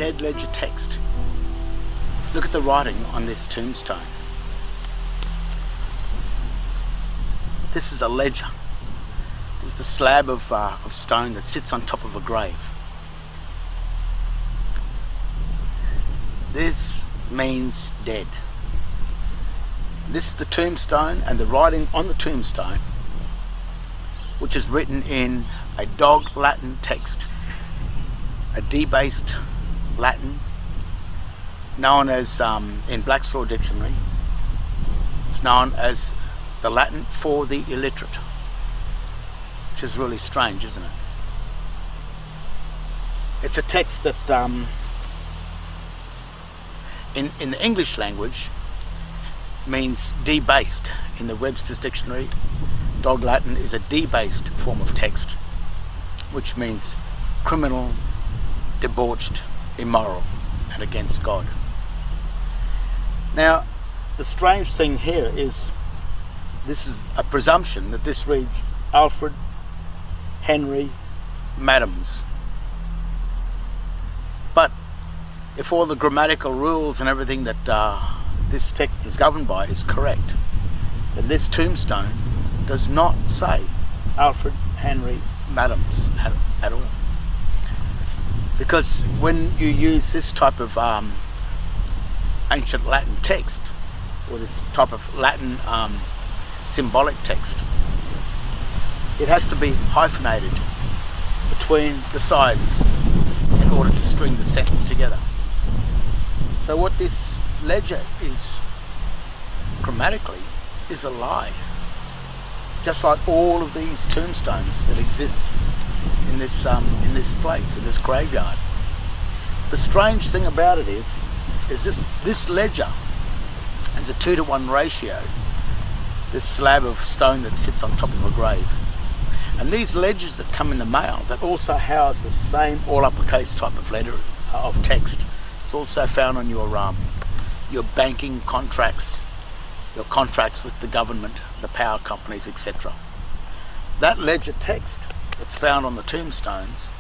dead ledger text. Look at the writing on this tombstone. This is a ledger. This is the slab of stone that sits on top of a grave. This means dead. This is the tombstone, and the writing on the tombstone, which is written in a dog Latin text, a debased Latin, known as, in Black's Law Dictionary, it's known as the Latin for the illiterate, which is really strange, isn't it? It's a text that in the English language means debased. In the Webster's Dictionary, dog Latin is a debased form of text, which means criminal, debauched, immoral, and against God. Now, the strange thing here is, this is a presumption that this reads Alfred Henry Madams. But if all the grammatical rules and everything that this text is governed by is correct, then this tombstone does not say Alfred Henry Madams at all. Because when you use this type of ancient Latin text, or this type of Latin symbolic text, it has to be hyphenated between the sides in order to string the sentence together. So what this ledger is, grammatically, is a lie. Just like all of these tombstones that exist in this place, in this graveyard. The strange thing about it is this ledger has a 2-to-1 ratio, this slab of stone that sits on top of a grave. And these ledgers that come in the mail, that also house the same all uppercase type of letter of text. It's also found on your banking contracts, your contracts with the government, the power companies, etc. That ledger text that's found on the tombstones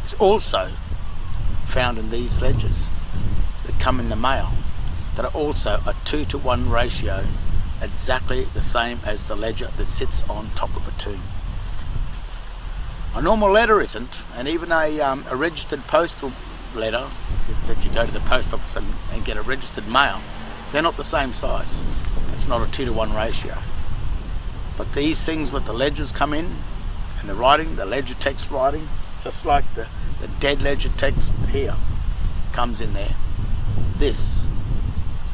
is also found in these ledgers that come in the mail, that are also a 2-to-1 ratio, exactly the same as the ledger that sits on top of a tomb. A normal letter isn't, and even a registered postal letter that you go to the post office and get a registered mail, they're not the same size. It's not a 2-to-1 ratio. But these things with the ledgers come in, and the writing, the ledger text writing, just like the dead ledger text here comes in there. This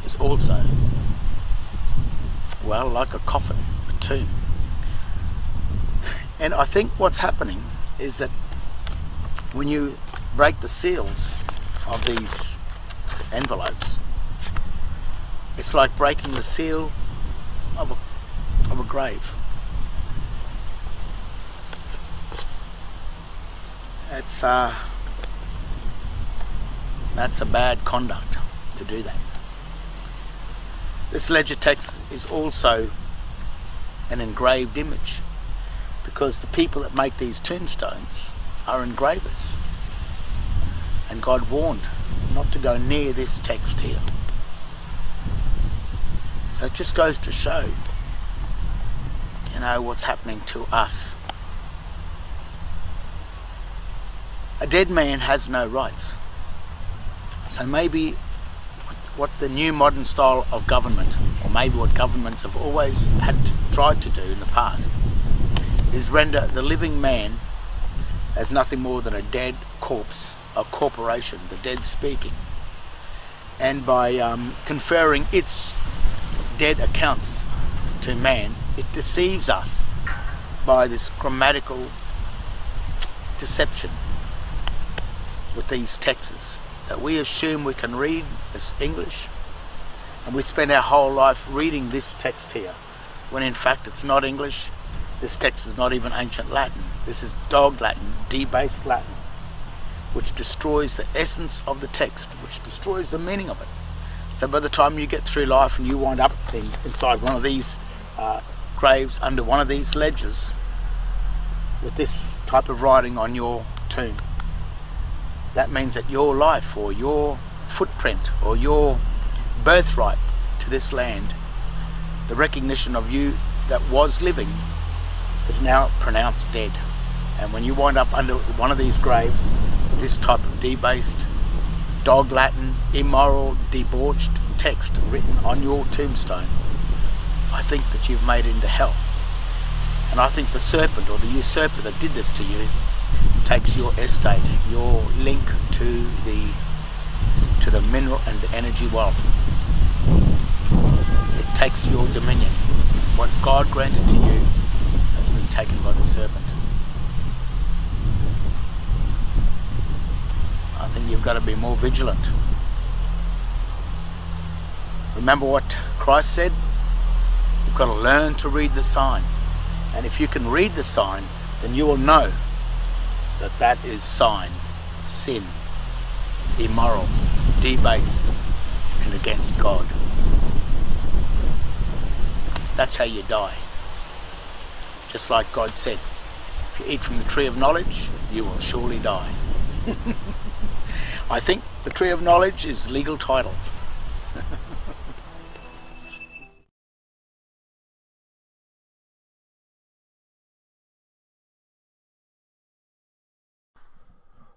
is also, well, like a coffin, a tomb. And I think what's happening is that when you break the seals of these envelopes, it's like breaking the seal of a grave. That's a bad conduct to do that. This ledger text is also an engraved image, because the people that make these tombstones are engravers, and God warned not to go near this text here. So it just goes to show, what's happening to us. A dead man has no rights. So maybe what the new modern style of government, or maybe what governments have always tried to do in the past, is render the living man as nothing more than a dead corpse, a corporation, the dead speaking. And by conferring its dead accounts to man, it deceives us by this grammatical deception with these texts, that we assume we can read as English, and we spend our whole life reading this text here, when in fact it's not English. This text is not even ancient Latin. This is dog Latin, debased Latin, which destroys the essence of the text, which destroys the meaning of it. So by the time you get through life and you wind up inside one of these graves, under one of these ledgers, with this type of writing on your tomb, that means that your life or your footprint or your birthright to this land, the recognition of you that was living, is now pronounced dead. And when you wind up under one of these graves, this type of debased, dog Latin, immoral, debauched text written on your tombstone, I think that you've made it into hell. And I think the serpent or the usurper that did this to you takes your estate, your link to the mineral and the energy wealth. It takes your dominion. What God granted to you has been taken by the serpent. I think you've got to be more vigilant. Remember what Christ said? You've got to learn to read the sign. And if you can read the sign, then you will know that that is sign, sin, immoral, debased, and against God. That's how you die. Just like God said, if you eat from the tree of knowledge, you will surely die. I think the tree of knowledge is legal title.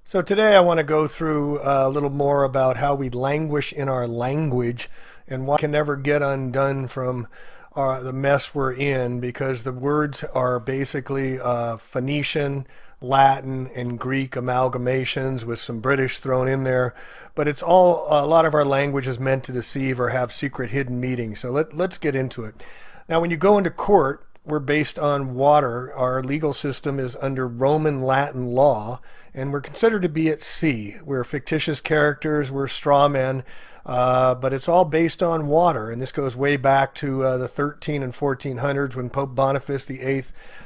So today I want to go through a little more about how we languish in our language and why we can never get undone from the mess we're in, because the words are basically Phoenician, Latin, and Greek amalgamations with some British thrown in there. But it's all, a lot of our language is meant to deceive or have secret hidden meanings. So let's get into it. Now, when you go into court, we're based on water. Our legal system is under Roman Latin law, and we're considered to be at sea. We're fictitious characters, we're straw men, but it's all based on water. And this goes way back to the 13 and 1400s when Pope Boniface VIII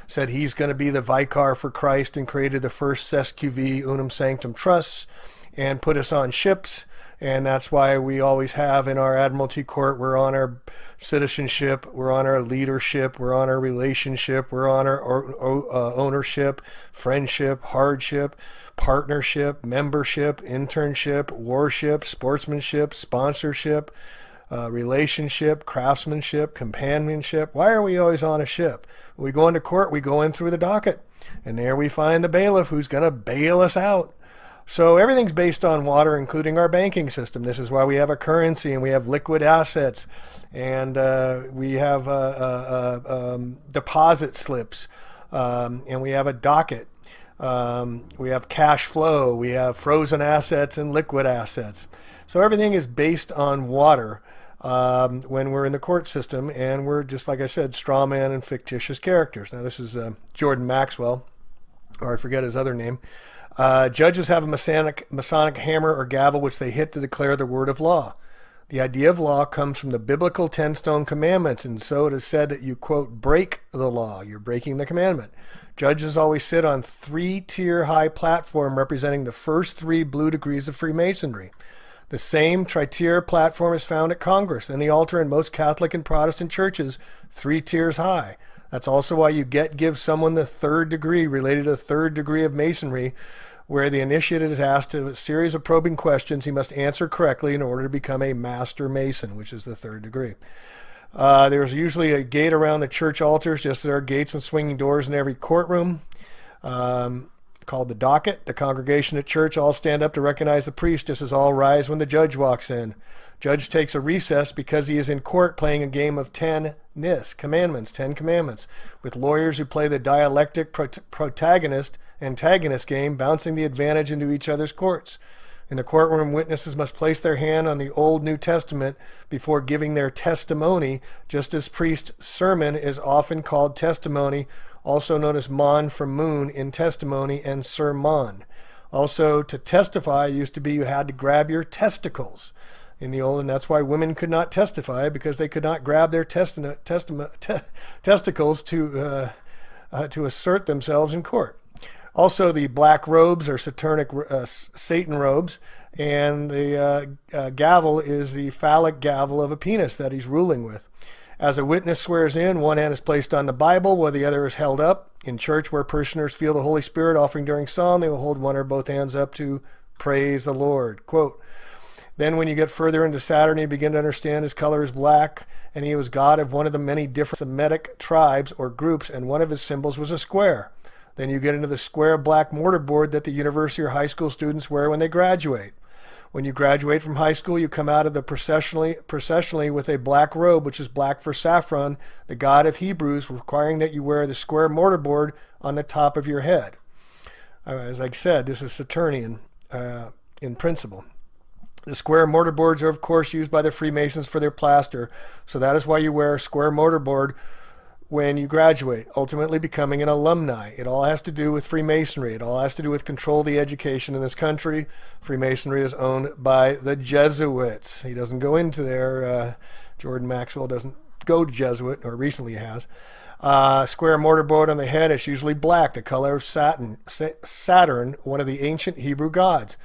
said he's going to be the vicar for Christ and created the first SQV Unum Sanctum Trusts and put us on ships. And that's why we always have in our Admiralty Court, we're on our citizenship, we're on our leadership, we're on our relationship, we're on our ownership, friendship, hardship, partnership, membership, internship, warship, sportsmanship, sponsorship, relationship, craftsmanship, companionship. Why are we always on a ship? When we go into court, we go in through the docket, and there we find the bailiff who's going to bail us out. So everything's based on water, including our banking system. This is why we have a currency and we have liquid assets, and we have deposit slips, and we have a docket. We have cash flow, we have frozen assets and liquid assets. So everything is based on water when we're in the court system, and we're, just like I said, straw man and fictitious characters. Now this is Jordan Maxwell, or I forget his other name. Judges have a Masonic hammer or gavel which they hit to declare the word of law. The idea of law comes from the biblical 10 stone commandments, and so it is said that you, quote, break the law. You're breaking the commandment. Judges always sit on 3-tier high platform representing the first 3 blue degrees of Freemasonry. The same tri-tier platform is found at Congress and the altar in most Catholic and Protestant churches, 3 tiers high. That's also why you give someone the 3rd degree related to the 3rd degree of Masonry, where the initiate is asked a series of probing questions he must answer correctly in order to become a Master Mason, which is the 3rd degree. There's usually a gate around the church altars, just as there are gates and swinging doors in every courtroom, called the docket. The congregation at church all stand up to recognize the priest, just as all rise when the judge walks in. Judge takes a recess because he is in court playing a game of 10 commandments, with lawyers who play the dialectic protagonist-antagonist game, bouncing the advantage into each other's courts. In the courtroom, witnesses must place their hand on the Old New Testament before giving their testimony, just as priest's sermon is often called testimony, also known as mon from moon in testimony, and sermon. Also, to testify used to be you had to grab your testicles in the old, and that's why women could not testify, because they could not grab their testicles to assert themselves in court. Also, the black robes are Satan robes, and the gavel is the phallic gavel of a penis that he's ruling with. As a witness swears in, one hand is placed on the Bible while the other is held up. In church, where parishioners feel the Holy Spirit offering during psalm, they will hold one or both hands up to Praise the Lord. Quote, then when you get further into Saturn, you begin to understand his color is black, and he was god of one of the many different Semitic tribes or groups, and one of his symbols was a square. Then you get into the square black mortarboard that the university or high school students wear when they graduate. When you graduate from high school, you come out of the processionally with a black robe, which is black for Saffron, the god of Hebrews, requiring that you wear the square mortarboard on the top of your head. As I said, this is Saturnian in principle. The square mortarboards are, of course, used by the Freemasons for their plaster, so that is why you wear a square mortarboard when you graduate, ultimately becoming an alumni. It all has to do with Freemasonry. It all has to do with control of the education in this country. Freemasonry is owned by the Jesuits. He doesn't go into there. Jordan Maxwell doesn't go to Jesuit, or recently has. Square mortarboard on the head is usually black, the color of Saturn, one of the ancient Hebrew gods.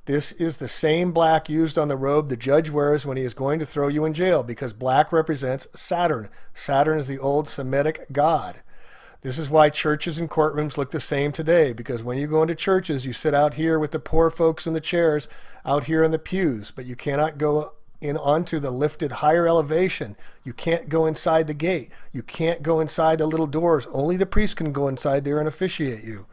This is the same black used on the robe the judge wears when he is going to throw you in jail, because black represents Saturn. Saturn is the old Semitic god. This is why churches and courtrooms look the same today, because when you go into churches, you sit out here with the poor folks in the chairs out here in the pews, but you cannot go in onto the lifted higher elevation. You can't go inside the gate. You can't go inside the little doors. Only the priest can go inside there and officiate you.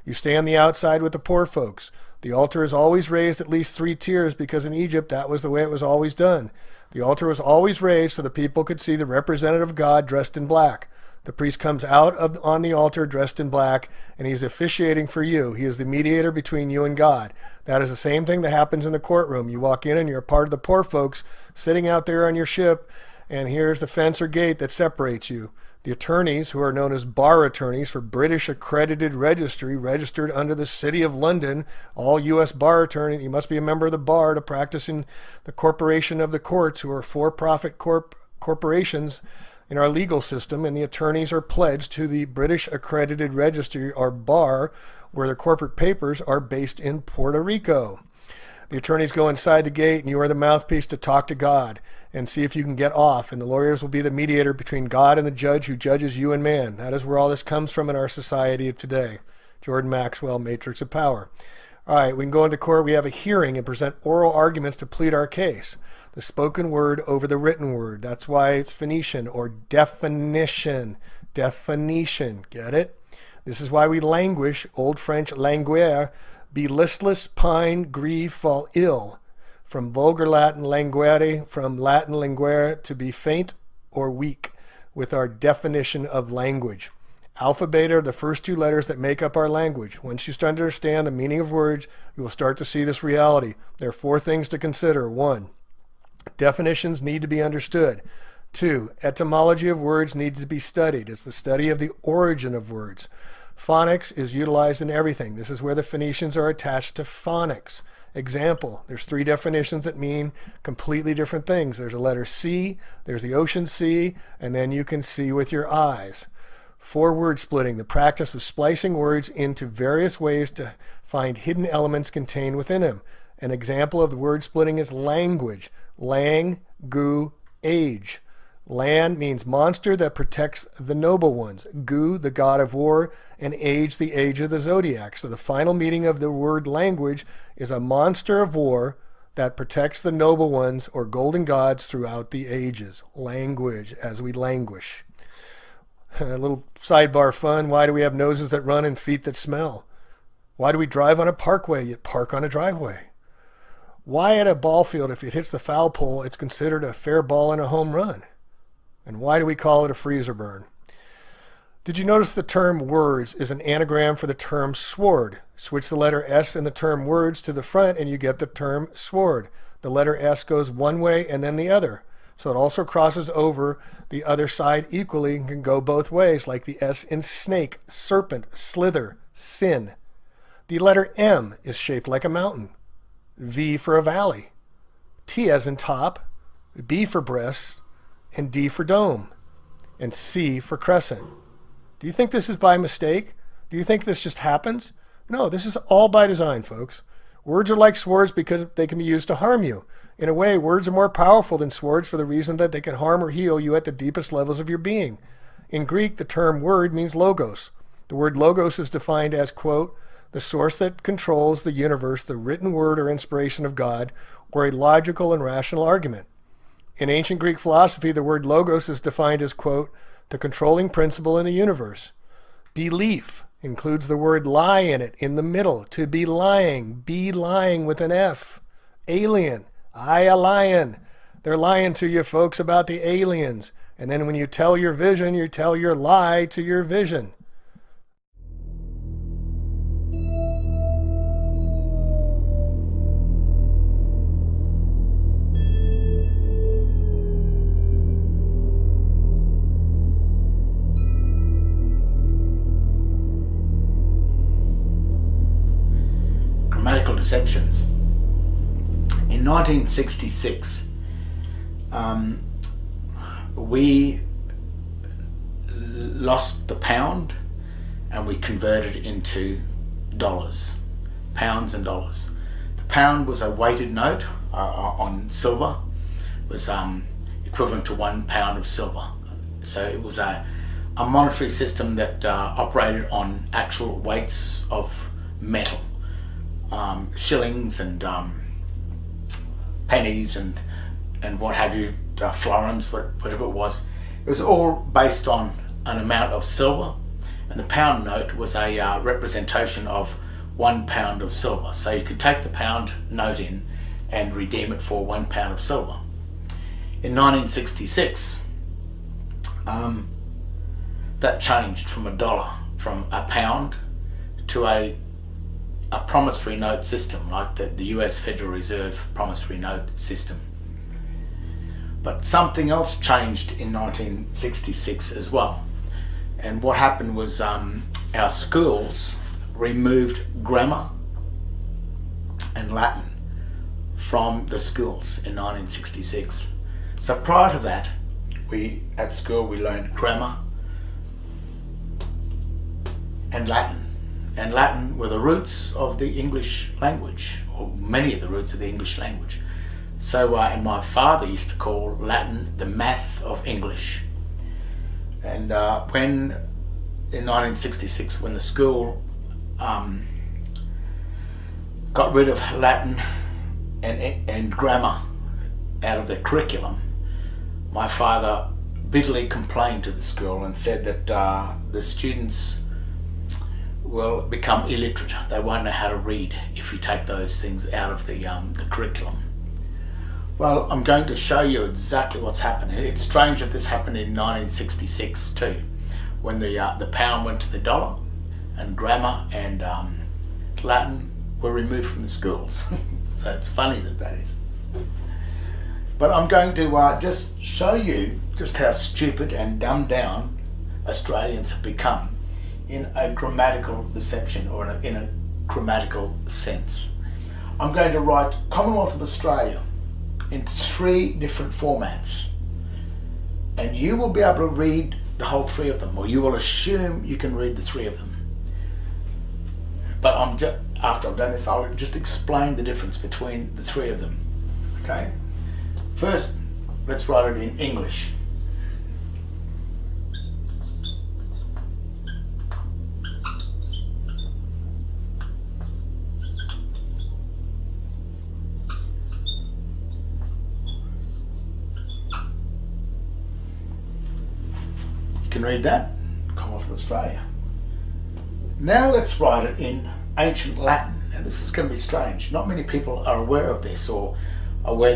You stay on the outside with the poor folks. The altar is always raised at least 3 tiers, because in Egypt that was the way it was always done. The altar was always raised so the people could see the representative of God dressed in black. The priest comes out on the altar dressed in black, and he's officiating for you. He is the mediator between you and God. That is the same thing that happens in the courtroom. You walk in and you're a part of the poor folks sitting out there on your ship, and here's the fence or gate that separates you. The attorneys, who are known as bar attorneys for British Accredited Registry, registered under the City of London, all U.S. bar attorneys, you must be a member of the bar to practice in the corporation of the courts, who are for-profit corporations in our legal system, and the attorneys are pledged to the British Accredited Registry, or bar, where their corporate papers are based in Puerto Rico. The attorneys go inside the gate, and you are the mouthpiece to talk to God and see if you can get off, and the lawyers will be the mediator between God and the judge who judges you and man. That is where all this comes from in our society of today. Jordan Maxwell, Matrix of Power. All right, we can go into court. We have a hearing and present oral arguments to plead our case. The spoken word over the written word. That's why it's Phoenician, or definition. Definition. Get it? This is why we languish, Old French languere, be listless, pine, grieve, fall ill. From vulgar Latin languere, from Latin linguere, to be faint or weak, with our definition of language. Alpha, beta are the first 2 letters that make up our language. Once you start to understand the meaning of words, you will start to see this reality. There are 4 things to consider. 1, definitions need to be understood. 2, etymology of words needs to be studied. It's the study of the origin of words. Phonics is utilized in everything. This is where the Phoenicians are attached to phonics. Example, there's 3 definitions that mean completely different things. There's a letter C, there's the ocean C, and then you can see with your eyes. 4, word splitting, the practice of splicing words into various ways to find hidden elements contained within them. An example of the word splitting is language. Lang, gu, age. Lan means monster that protects the noble ones. Gu, the god of war, and age, the age of the zodiac. So the final meaning of the word language is a monster of war that protects the noble ones, or golden gods, throughout the ages. Language, as we languish. A little sidebar fun. Why do we have noses that run and feet that smell? Why do we drive on a parkway yet park on a driveway? Why at a ball field, if it hits the foul pole, it's considered a fair ball and a home run? And why do we call it a freezer burn? Did you notice the term words is an anagram for the term sword? Switch the letter S in the term words to the front and you get the term sword. The letter S goes one way and then the other. So it also crosses over the other side equally and can go both ways, like the S in snake, serpent, slither, sin. The letter M is shaped like a mountain. V for a valley. T as in top, B for breast, and D for dome, and C for crescent. Do you think this is by mistake? Do you think this just happens? No, this is all by design, folks. Words are like swords because they can be used to harm you. In a way, words are more powerful than swords for the reason that they can harm or heal you at the deepest levels of your being. In Greek, the term word means logos. The word logos is defined as, quote, the source that controls the universe, the written word or inspiration of God, or a logical and rational argument. In ancient Greek philosophy, the word logos is defined as, quote, the controlling principle in the universe. Belief includes the word lie in it, in the middle, to be lying with an F. Alien, I a lion. They're lying to you folks about the aliens. And then when you tell your vision, you tell your lie to your vision. Grammatical deceptions. In 1966, we lost the pound and we converted it into dollars, pounds and dollars. The pound was a weighted note on silver, was equivalent to 1 pound of silver. So it was a monetary system that operated on actual weights of metal, shillings and pennies and what have you, florins, whatever it was. It was all based on an amount of silver, and the pound note was a representation of 1 pound of silver. So you could take the pound note in and redeem it for 1 pound of silver. In 1966, that changed from a pound to a promissory note system, like the US Federal Reserve promissory note system. But something else changed in 1966 as well. And what happened was our schools removed grammar and Latin from the schools in 1966. So prior to that, at school we learned grammar and Latin. And Latin were the roots of the English language, or many of the roots of the English language. So, and my father used to call Latin the math of English. And when, in 1966, when the school got rid of Latin and grammar out of the curriculum, my father bitterly complained to the school and said that the students will become illiterate. They won't know how to read if you take those things out of the curriculum. Well, I'm going to show you exactly what's happened. It's strange that this happened in 1966 too, when the pound went to the dollar, and grammar and Latin were removed from the schools. So it's funny that is. But I'm going to just show you just how stupid and dumbed down Australians have become in a grammatical deception, or in a grammatical sense. I'm going to write Commonwealth of Australia in 3 different formats, and you will be able to read the whole 3 of them, or you will assume you can read the 3 of them. But after I've done this, I'll just explain the difference between the 3 of them. Okay? First, let's write it in English. You can read that, Commonwealth of Australia. Now let's write it in ancient Latin. Now this is going to be strange. Not many people are aware of this, or aware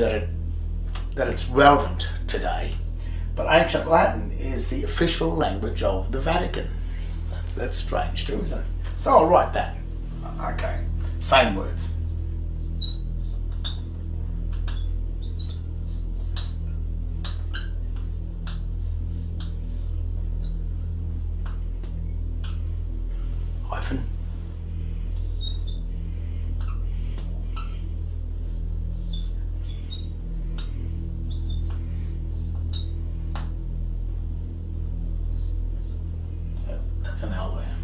that it's relevant today. But ancient Latin is the official language of the Vatican. That's strange too, isn't it? So I'll write that. Okay, same words. Hyphen. So that's an L there.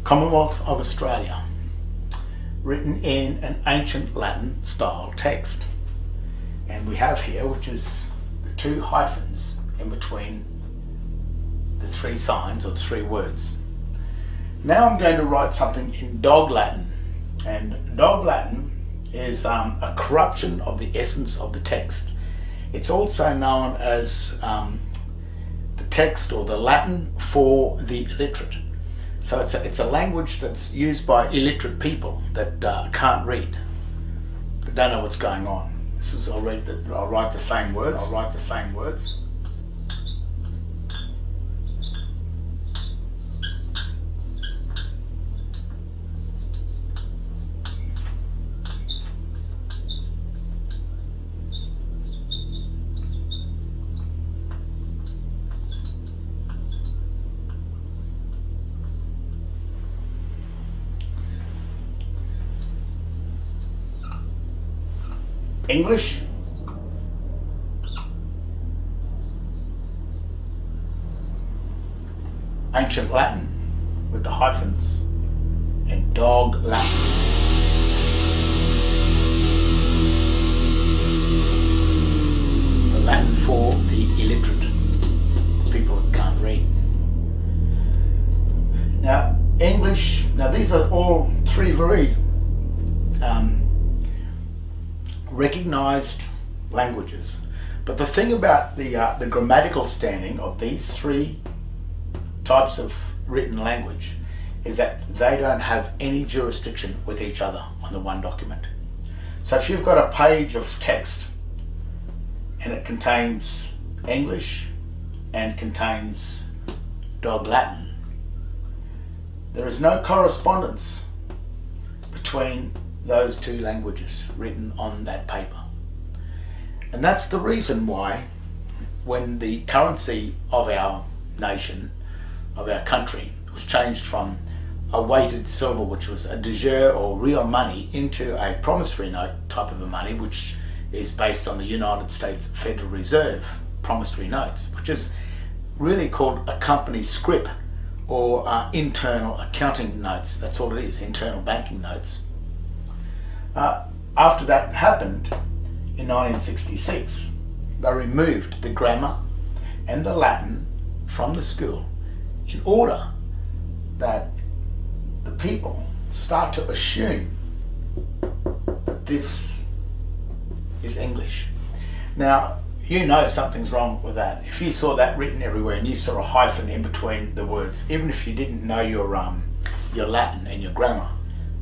Commonwealth of Australia, written in an ancient Latin style text. And we have here, which is the 2 hyphens in between the 3 signs, or the 3 words. Now I'm going to write something in Dog Latin, and Dog Latin is a corruption of the essence of the text. It's also known as the text or the Latin for the illiterate. So it's a language that's used by illiterate people that can't read, that don't know what's going on. This is I'll write the same words. English, Ancient Latin with the hyphens, and Dog Latin. The Latin for the illiterate, people that can't read. Now, English, these are all three very recognized languages. But the thing about the grammatical standing of these three types of written language is that they don't have any jurisdiction with each other on the one document. So if you've got a page of text and it contains English and contains Dog Latin, there is no correspondence between those two languages written on that paper. And that's the reason why when the currency of our nation, of our country, was changed from a weighted silver, which was a de jure or real money, into a promissory note type of a money, which is based on the United States Federal Reserve promissory notes, which is really called a company scrip or internal accounting notes. That's all it is, internal banking notes. After that happened in 1966, they removed the grammar and the Latin from the school in order that the people start to assume that this is English. Now, you know something's wrong with that. If you saw that written everywhere and you saw a hyphen in between the words, even if you didn't know your Latin and your grammar,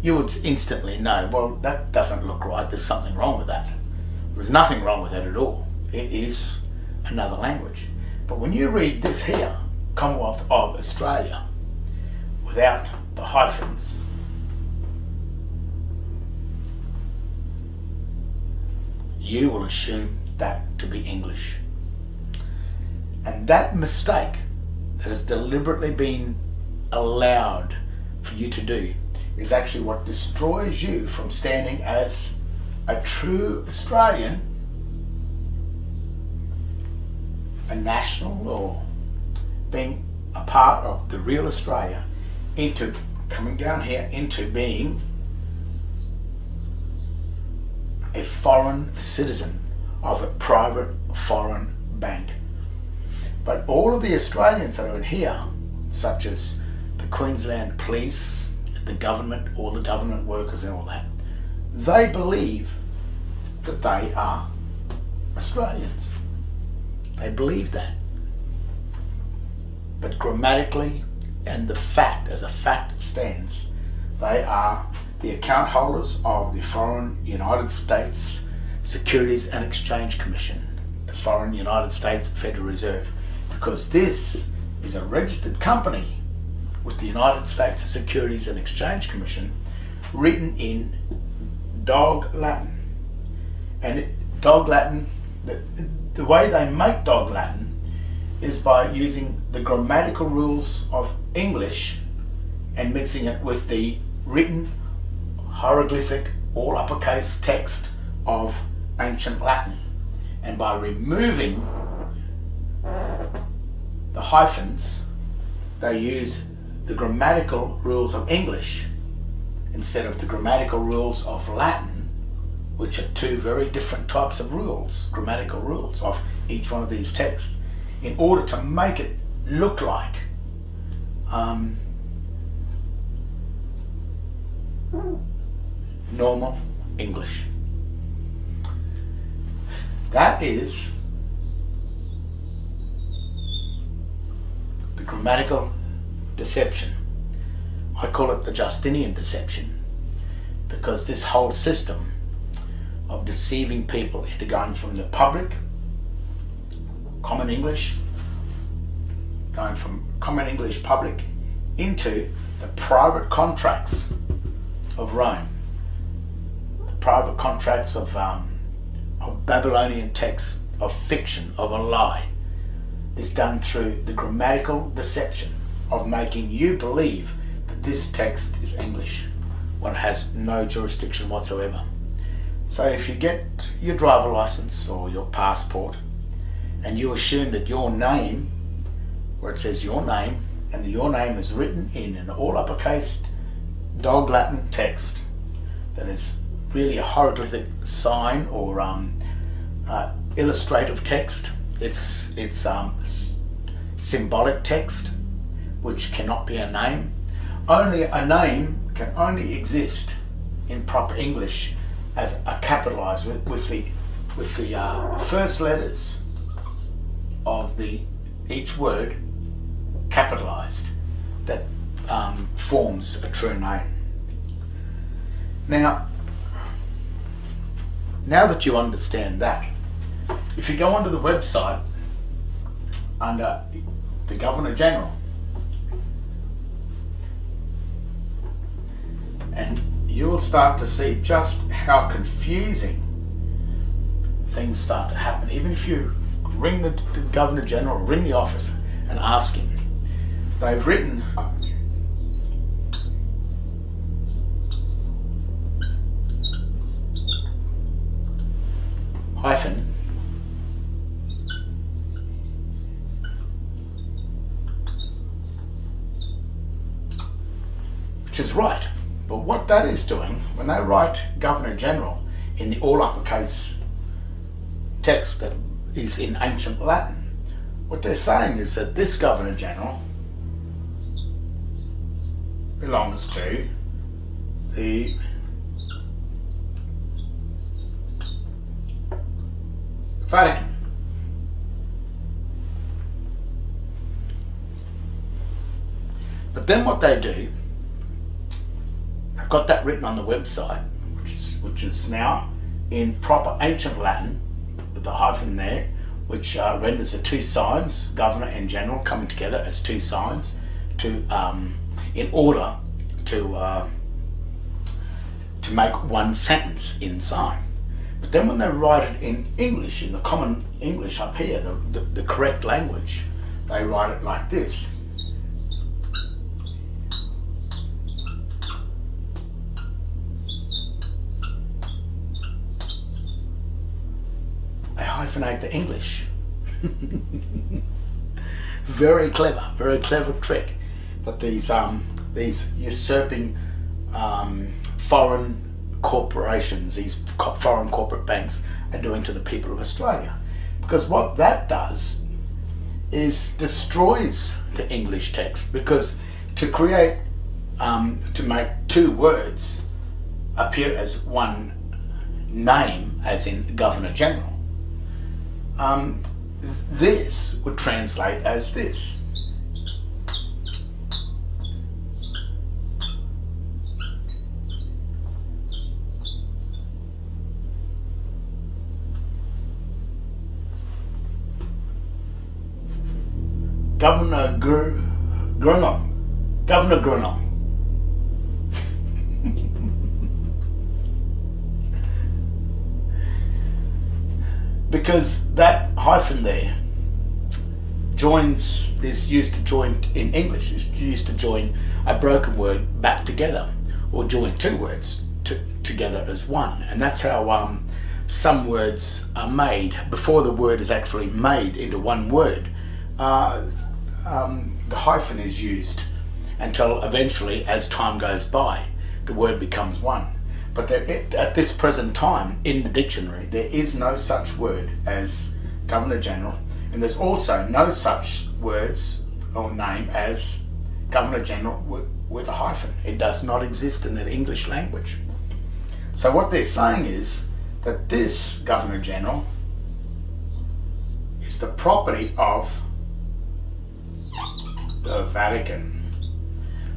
you would instantly know, well, that doesn't look right, there's something wrong with that. There's nothing wrong with that at all. It is another language. But when you read this here, Commonwealth of Australia, without the hyphens, you will assume that to be English. And that mistake that has deliberately been allowed for you to do is actually what destroys you from standing as a true Australian, a national, or being a part of the real Australia, into coming down here into being a foreign citizen of a private foreign bank. But all of the Australians that are in here, such as the Queensland Police, the government, all the government workers and all that, they believe that they are Australians. They believe that. But grammatically, and the fact, as a fact stands, they are the account holders of the Foreign United States Securities and Exchange Commission, the Foreign United States Federal Reserve, because this is a registered company with the United States Securities and Exchange Commission, written in Dog Latin. And Dog Latin, the way they make Dog Latin is by using the grammatical rules of English and mixing it with the written hieroglyphic, all uppercase text of Ancient Latin. And by removing the hyphens, they use the grammatical rules of English instead of the grammatical rules of Latin, which are two very different types of rules, grammatical rules of each one of these texts, in order to make it look like normal English. That is the grammatical deception. I call it the Justinian deception, because this whole system of deceiving people into going from the public, common English, going from common English public into the private contracts of Rome, the private contracts of Babylonian texts, of fiction, of a lie, is done through the grammatical deception of making you believe that this text is English when it has no jurisdiction whatsoever. So if you get your driver license or your passport and you assume that your name, where it says your name, and your name is written in an all uppercase dog Latin text that is really a hieroglyphic sign or illustrative text, it's symbolic text which cannot be a name. Only a name can only exist in proper English as a capitalized with the first letters of each word capitalized, that forms a true name. Now that you understand that, if you go onto the website under the Governor General, and you will start to see just how confusing things start to happen. Even if you ring the Governor General, ring the office and ask him, they've written hyphen which is right. But what that is doing, when they write Governor General in the all uppercase text that is in ancient Latin, what they're saying is that this Governor General belongs to the Vatican. But then what they do, they've got that written on the website, which is now in proper ancient Latin with the hyphen there, which renders the two signs, governor and general, coming together as two signs in order to make one sentence inside. But then when they write it in English, in the common English up here, the correct language, they write it like this. They hyphenate the English. Very clever trick that these usurping foreign corporations, these foreign corporate banks are doing to the people of Australia. Because what that does is destroys the English text, because to create, to make two words appear as one name, as in Governor General, this would translate as this. Governor Grunow. Governor Grunow. Because that hyphen there is used to join in English, is used to join a broken word back together, or join two words together as one. And that's how some words are made before the word is actually made into one word. The hyphen is used until eventually, as time goes by, the word becomes one. But at this present time, in the dictionary, there is no such word as Governor General, and there's also no such words or name as Governor General with a hyphen. It does not exist in the English language. So what they're saying is that this Governor General is the property of the Vatican.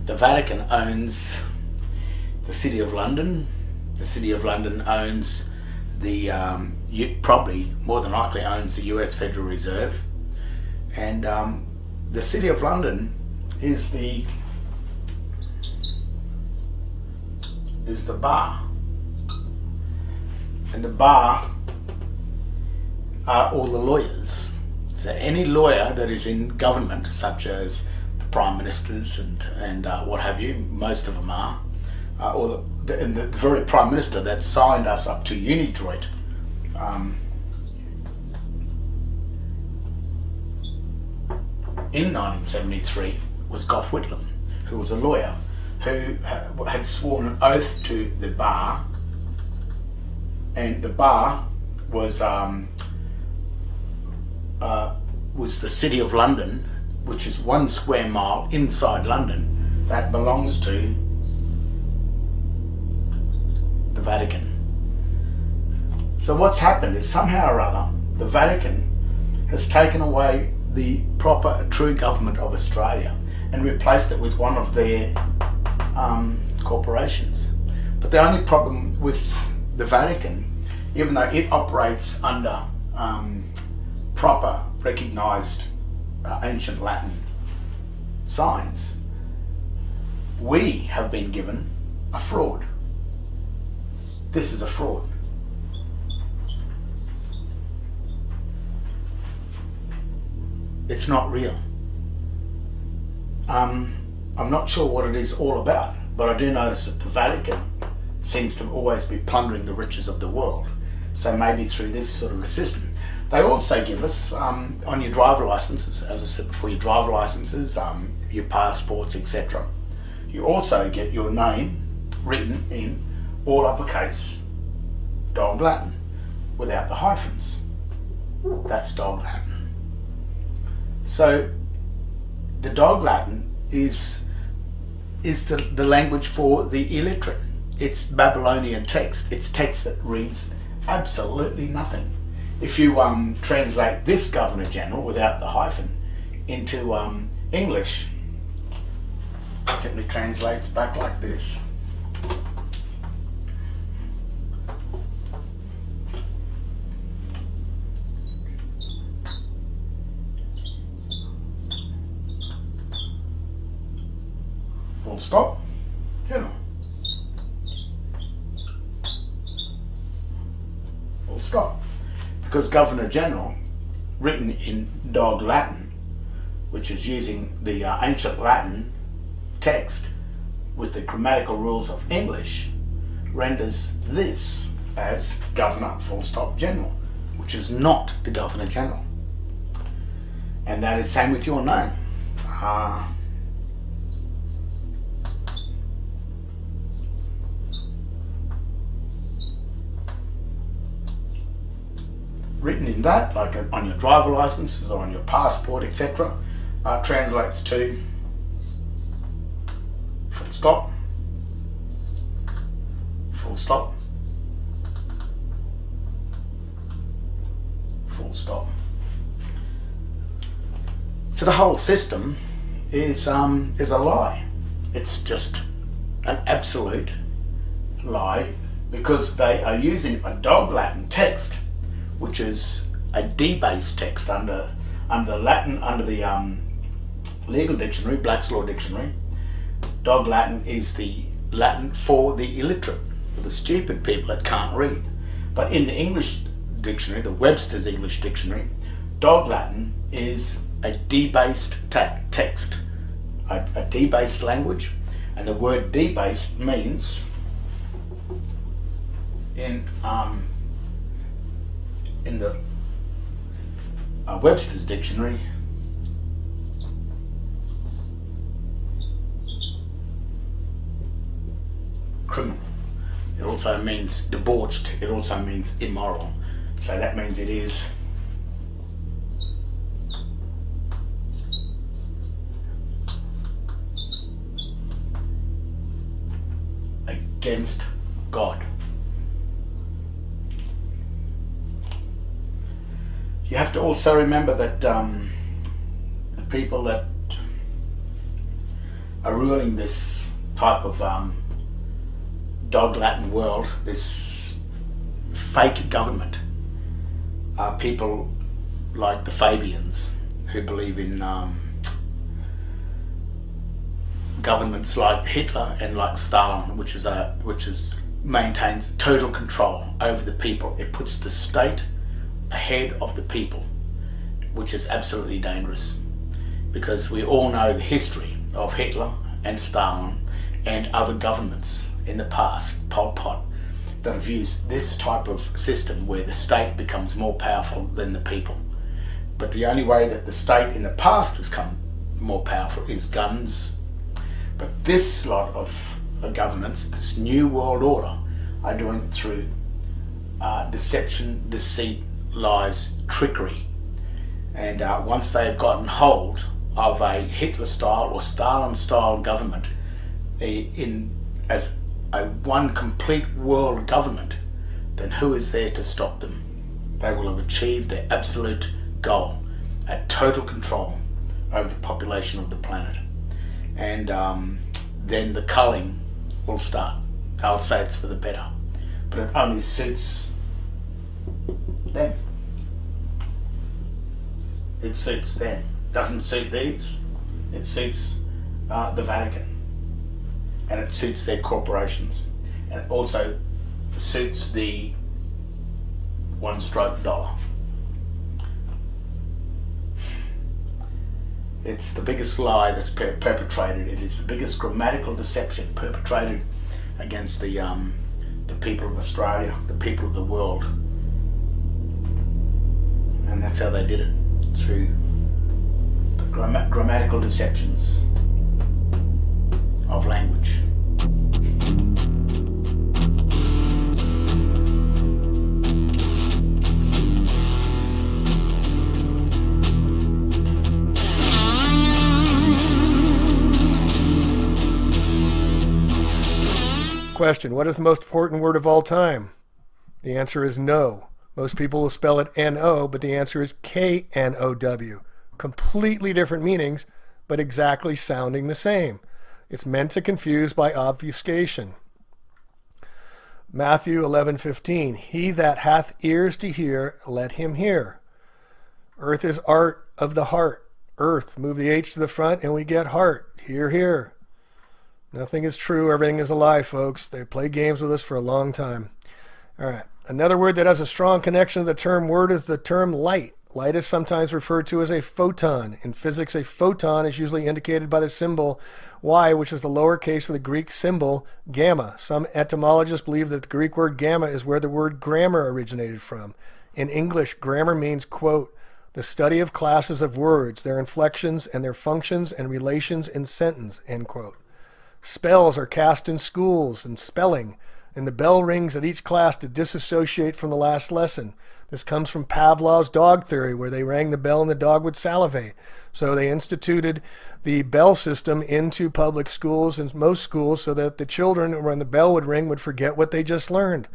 The Vatican owns the City of London. The City of London owns probably more than likely owns the US Federal Reserve, and the City of London is the bar, and the bar are all the lawyers. So any lawyer that is in government, such as the prime ministers and what have you, most of them are, or the very prime minister that signed us up to Unidroit, in 1973 was Gough Whitlam, who was a lawyer who had sworn an oath to the bar, and the bar was the City of London, which is 1 square mile inside London, that belongs to the Vatican. So what's happened is somehow or other the Vatican has taken away the proper true government of Australia and replaced it with one of their corporations. But the only problem with the Vatican, even though it operates under proper recognised ancient Latin signs, we have been given a fraud. This is a fraud. It's not real. I'm not sure what it is all about, but I do notice that the Vatican seems to always be plundering the riches of the world. So maybe through this sort of a system. They also give us, on your driver licenses, as I said before, your driver licenses, your passports, etc. You also get your name written in all uppercase Dog Latin, without the hyphens. That's Dog Latin. So the Dog Latin is the language for the illiterate. It's Babylonian text. It's text that reads absolutely nothing. If you translate this Governor General without the hyphen into English, it simply translates back like this. Full stop, General. Full stop. Because Governor General, written in Dog Latin, which is using the ancient Latin text with the grammatical rules of English, renders this as Governor full stop General, which is not the Governor General. And that is same with your name. Written in that, like on your driver license or on your passport, etc., translates to full stop, full stop, full stop. So the whole system is a lie. It's just an absolute lie, because they are using a Dog Latin text, which is a debased text under Latin, under the legal dictionary, Black's Law Dictionary. Dog Latin is the Latin for the illiterate, for the stupid people that can't read. But in the English dictionary, the Webster's English Dictionary, Dog Latin is a debased text, a debased language, and the word debased means in the Webster's Dictionary, criminal. It also means debauched. It also means immoral. So that means it is against God. You have to also remember that the people that are ruling this type of dog Latin world, this fake government, are people like the Fabians, who believe in governments like Hitler and like Stalin, which maintains total control over the people. It puts the state ahead of the people, which is absolutely dangerous, because we all know the history of Hitler and Stalin and other governments in the past, Pol Pot, that have used this type of system where the state becomes more powerful than the people. But the only way that the state in the past has come more powerful is guns. But this lot of governments, this new world order, are doing it through deception, deceit, lies, trickery. And once they've gotten hold of a Hitler-style or Stalin-style government as a one complete world government, then who is there to stop them? They will have achieved their absolute goal at total control over the population of the planet. And then the culling will start. I'll say it's for the better, but it only suits them. It suits them. Doesn't suit these. It suits the Vatican, and it suits their corporations, and it also suits the one-stroke dollar. It's the biggest lie that's perpetrated. It is the biggest grammatical deception perpetrated against the people of Australia, the people of the world. And that's how they did it, through the grammatical deceptions of language. Question: what is the most important word of all time? The answer is no. Most people will spell it N-O, but the answer is K-N-O-W. Completely different meanings, but exactly sounding the same. It's meant to confuse by obfuscation. Matthew 11:15. He that hath ears to hear, let him hear. Earth is art of the heart. Earth. Move the H to the front and we get heart. Hear, hear. Nothing is true. Everything is a lie, folks. They play games with us for a long time. All right. Another word that has a strong connection to the term word is the term light. Light is sometimes referred to as a photon. In physics, a photon is usually indicated by the symbol Y, which is the lowercase of the Greek symbol gamma. Some etymologists believe that the Greek word gamma is where the word grammar originated from. In English, grammar means, quote, the study of classes of words, their inflections and their functions and relations in sentence, end quote. Spells are cast in schools and spelling, and the bell rings at each class to disassociate from the last lesson. This comes from Pavlov's dog theory, where they rang the bell and the dog would salivate. So they instituted the bell system into public schools and most schools so that the children, when the bell would ring, would forget what they just learned.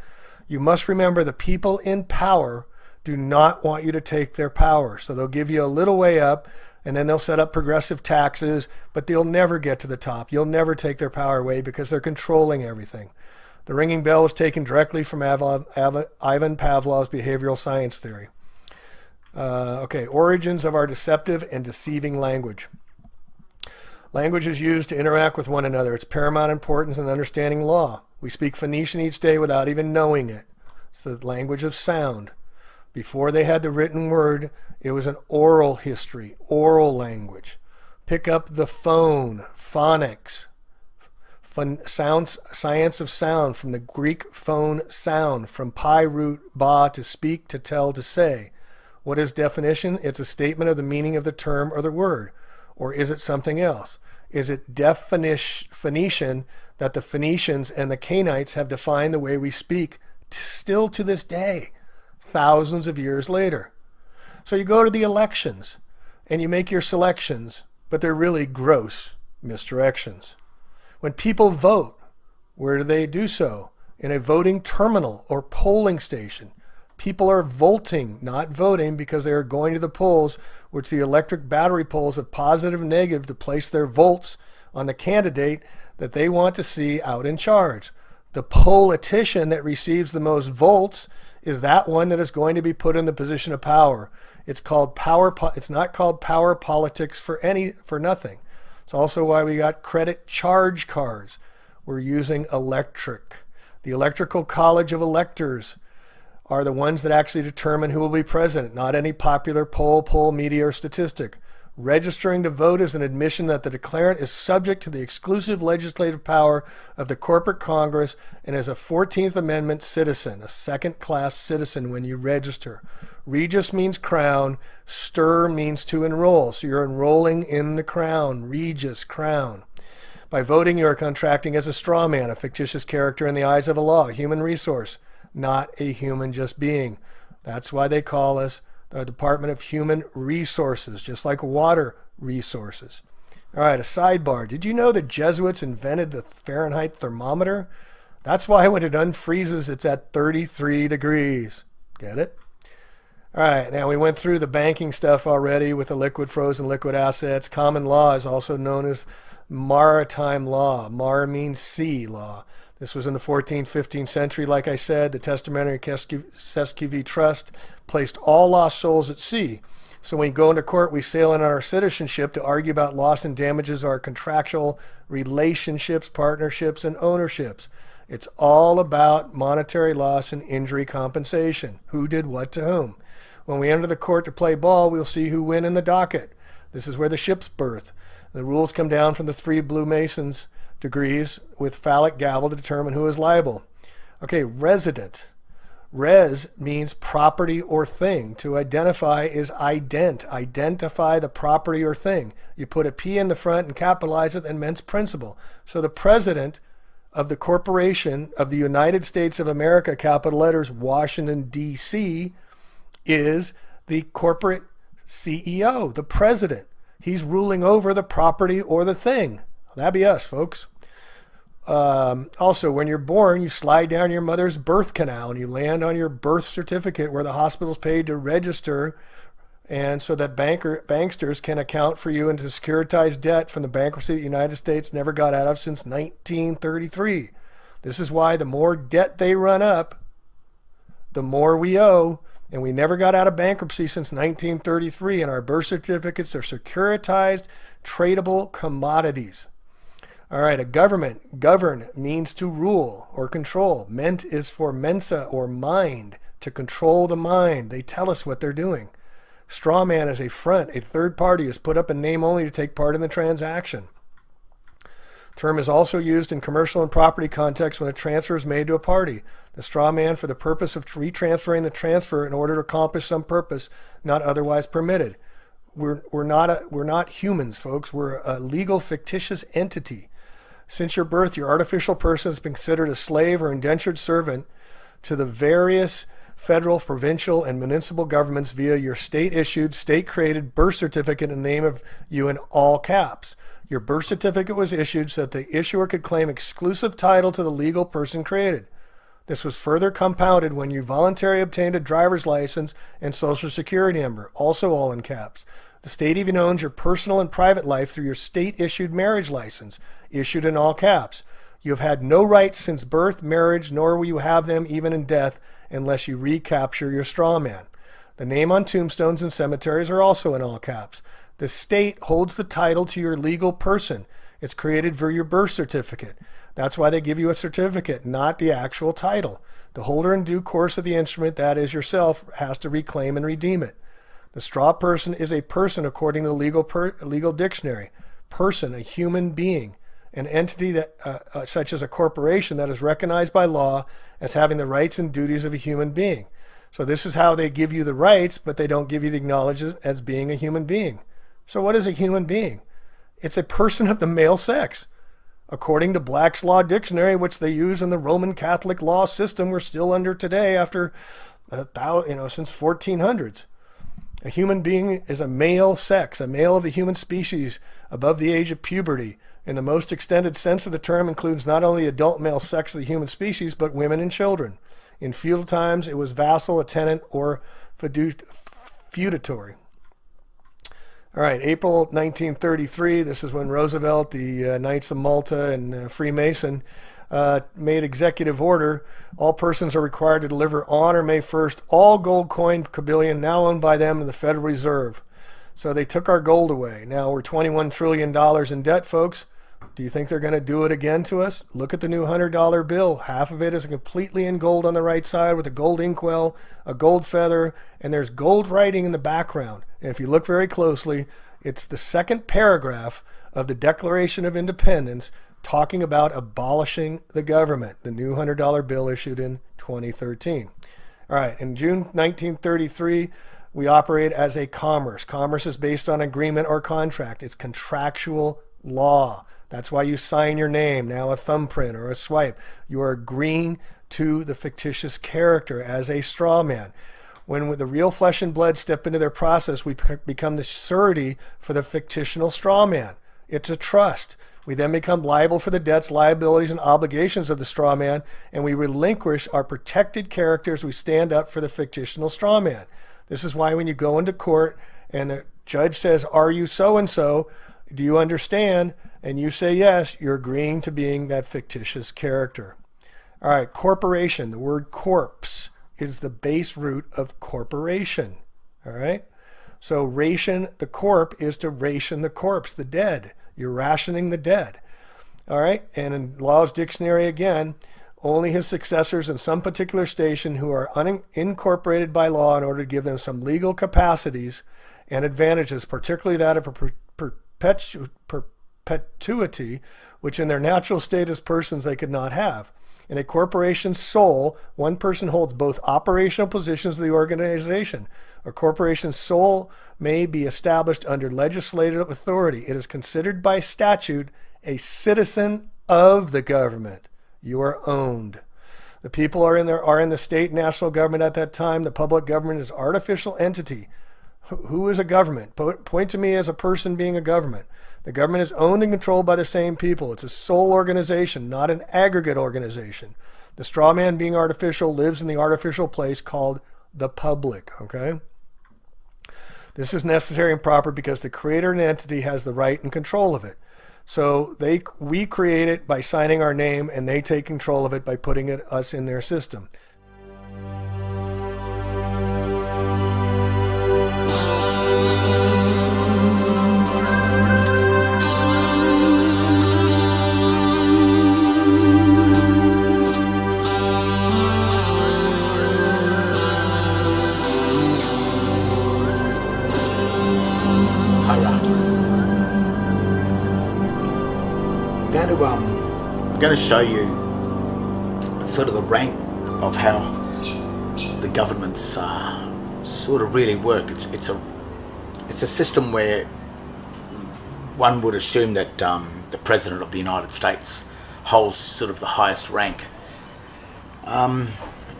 You must remember the people in power do not want you to take their power. So they'll give you a little way up, and then they'll set up progressive taxes, but they'll never get to the top. You'll never take their power away because they're controlling everything. The ringing bell was taken directly from Ivan Pavlov's behavioral science theory. Origins of our deceptive and deceiving language. Language is used to interact with one another. It's paramount importance in understanding law. We speak Phoenician each day without even knowing it. It's the language of sound. Before they had the written word, it was an oral history, oral language. Pick up the phone, phonics. Science of sound, from the Greek phone, sound, from pi root ba, to speak, to tell, to say. What is definition? It's a statement of the meaning of the term or the word. Or is it something else? Is it Phoenician that the Phoenicians and the Canaanites have defined the way we speak still to this day, thousands of years later? So you go to the elections and you make your selections, but they're really gross misdirections. When people vote, Where do they do so? In a voting terminal or polling station. People are voting, not voting, because they are going to the polls, which the electric battery polls have positive and negative to place their votes on the candidate that they want to see out in charge. The politician that receives the most votes is that one that is going to be put in the position of power. It's called power. It's not called power politics for nothing. It's also why we got credit charge cards. We're using electric. The Electoral College of Electors are the ones that actually determine who will be president, not any popular poll, media, or statistic. Registering to vote is an admission that the declarant is subject to the exclusive legislative power of the corporate Congress and is a 14th Amendment citizen, a second-class citizen when you register. Regis means crown, stir means to enroll, so you're enrolling in the crown, regis, crown. By voting, you are contracting as a straw man, a fictitious character in the eyes of a law, a human resource, not a human just being. That's why they call us the Department of Human Resources, just like water resources. All right, a sidebar. Did you know the Jesuits invented the Fahrenheit thermometer? That's why when it unfreezes, it's at 33 degrees. Get it? All right, now we went through the banking stuff already with the liquid, frozen, liquid assets. Common law is also known as maritime law. Mar means sea law. This was in the 14th, 15th century. Like I said, the Testamentary Cesquive Trust placed all lost souls at sea. So when we go into court, we sail in on our citizenship to argue about loss and damages, our contractual relationships, partnerships, and ownerships. It's all about monetary loss and injury compensation. Who did what to whom? When we enter the court to play ball, we'll see who win in the docket. This is where the ship's birth. The rules come down from the 3 Blue Masons degrees with phallic gavel to determine who is liable. Okay, resident. Res means property or thing. To identify is ident. Identify the property or thing. You put a P in the front and capitalize it and means principal. So the president of the corporation of the United States of America, capital letters, Washington, D.C., is the corporate CEO, the president. He's ruling over the property or the thing. That'd be us, folks. Also, when you're born, you slide down your mother's birth canal and you land on your birth certificate where the hospital's paid to register, and so that banksters can account for you into securitized debt from the bankruptcy the United States never got out of since 1933. This is why the more debt they run up, the more we owe. And we never got out of bankruptcy since 1933, and our birth certificates are securitized, tradable commodities. All right, a government. Govern means to rule or control. Ment is for mensa or mind, to control the mind. They tell us what they're doing. Straw man is a front. A third party is put up in name only to take part in the transaction. Term is also used in commercial and property context when a transfer is made to a party. The straw man for the purpose of retransferring the transfer in order to accomplish some purpose not otherwise permitted. We're not humans, folks. We're a legal fictitious entity. Since your birth, your artificial person has been considered a slave or indentured servant to the various federal, provincial, and municipal governments via your state-issued, state-created birth certificate in the name of you in all caps. Your birth certificate was issued so that the issuer could claim exclusive title to the legal person created. This was further compounded when you voluntarily obtained a driver's license and social security number, also all in caps. The state even owns your personal and private life through your state-issued marriage license, issued in all caps. You have had no rights since birth, marriage, nor will you have them even in death unless you recapture your straw man. The name on tombstones and cemeteries are also in all caps. The state holds the title to your legal person. It's created for your birth certificate. That's why they give you a certificate, not the actual title. The holder in due course of the instrument, that is yourself, has to reclaim and redeem it. The straw person is a person according to the legal dictionary. Person, a human being. An entity that, such as a corporation that is recognized by law as having the rights and duties of a human being. So this is how they give you the rights, but they don't give you the acknowledgement as being a human being. So what is a human being? It's a person of the male sex. According to Black's Law Dictionary, which they use in the Roman Catholic law system we're still under today after, since 1400s. A human being is a male sex, a male of the human species above the age of puberty, in the most extended sense of the term includes not only adult male sex of the human species, but women and children. In feudal times, it was vassal, a tenant, or feudatory. All right, April 1933, this is when Roosevelt, the Knights of Malta, and Freemason made executive order. All persons are required to deliver on or May 1st all gold coin bullion now owned by them in the Federal Reserve. So they took our gold away. Now we're $21 trillion in debt, folks. Do you think they're going to do it again to us? Look at the new $100 bill. Half of it is completely in gold on the right side with a gold inkwell, a gold feather, and there's gold writing in the background. And if you look very closely, it's the second paragraph of the Declaration of Independence talking about abolishing the government, the new $100 bill issued in 2013. All right, in June 1933, we operate as a commerce. Commerce is based on agreement or contract. It's contractual law. That's why you sign your name, now a thumbprint or a swipe. You are agreeing to the fictitious character as a straw man. When the real flesh and blood step into their process, we become the surety for the fictional straw man. It's a trust. We then become liable for the debts, liabilities, and obligations of the straw man, and we relinquish our protected characters. We stand up for the fictional straw man. This is why when you go into court and the judge says, "Are you so-and-so? Do you understand?" and you say yes, you're agreeing to being that fictitious character. All right, corporation. The word corpse is the base root of corporation. All right? So ration the corp is to ration the corpse, the dead. You're rationing the dead. All right? And in Law's Dictionary again, only his successors in some particular station who are unincorporated by law in order to give them some legal capacities and advantages, particularly that of a perpetuity, which in their natural state as persons they could not have. In a corporation's soul, one person holds both operational positions of the organization. A corporation's soul may be established under legislative authority. It is considered by statute a citizen of the government. You are owned. The people are in the state and national government at that time. The public government is an artificial entity. Who is a government? Point to me as a person being a government. The government is owned and controlled by the same people. It's a sole organization, not an aggregate organization. The straw man, being artificial, lives in the artificial place called the public, okay? This is necessary and proper because the creator and entity has the right and control of it. So we create it by signing our name, and they take control of it by putting us in their system. I'm going to show you sort of the rank of how the governments sort of really work. It's a system where one would assume that the President of the United States holds sort of the highest rank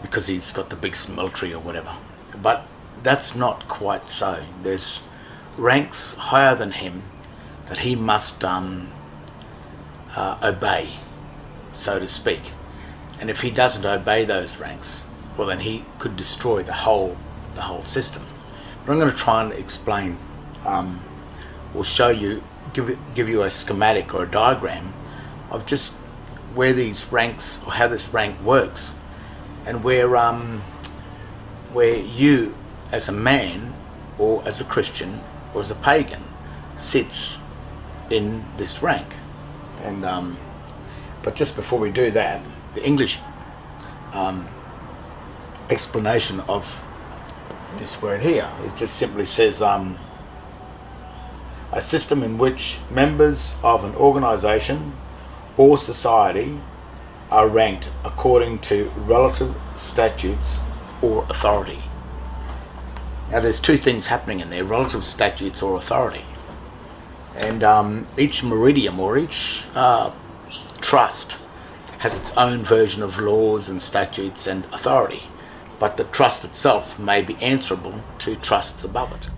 because he's got the biggest military or whatever. But that's not quite so. There's ranks higher than him that he must obey, so to speak. And if he doesn't obey those ranks, well, then he could destroy the whole system. But I'm going to try and explain or show you, give you a schematic or a diagram of just where these ranks, or how this rank works, and where you as a man or as a Christian or as a pagan sits in this rank. And but just before we do that, the English explanation of this word here, it just simply says a system in which members of an organization or society are ranked according to relative statutes or authority. Now there's two things happening in there: relative statutes or authority. And each meridium or each trust has its own version of laws and statutes and authority, but the trust itself may be answerable to trusts above it.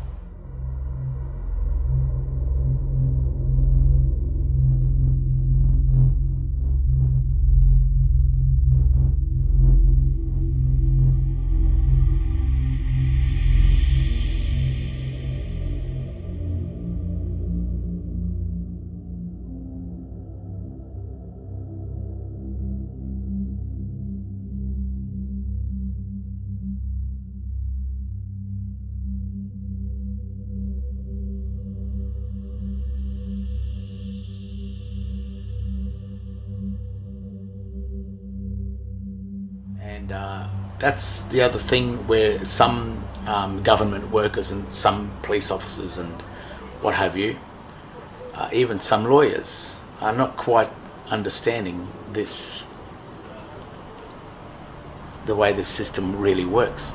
And that's the other thing where some government workers and some police officers and what have you, even some lawyers, are not quite understanding this, the way this system really works.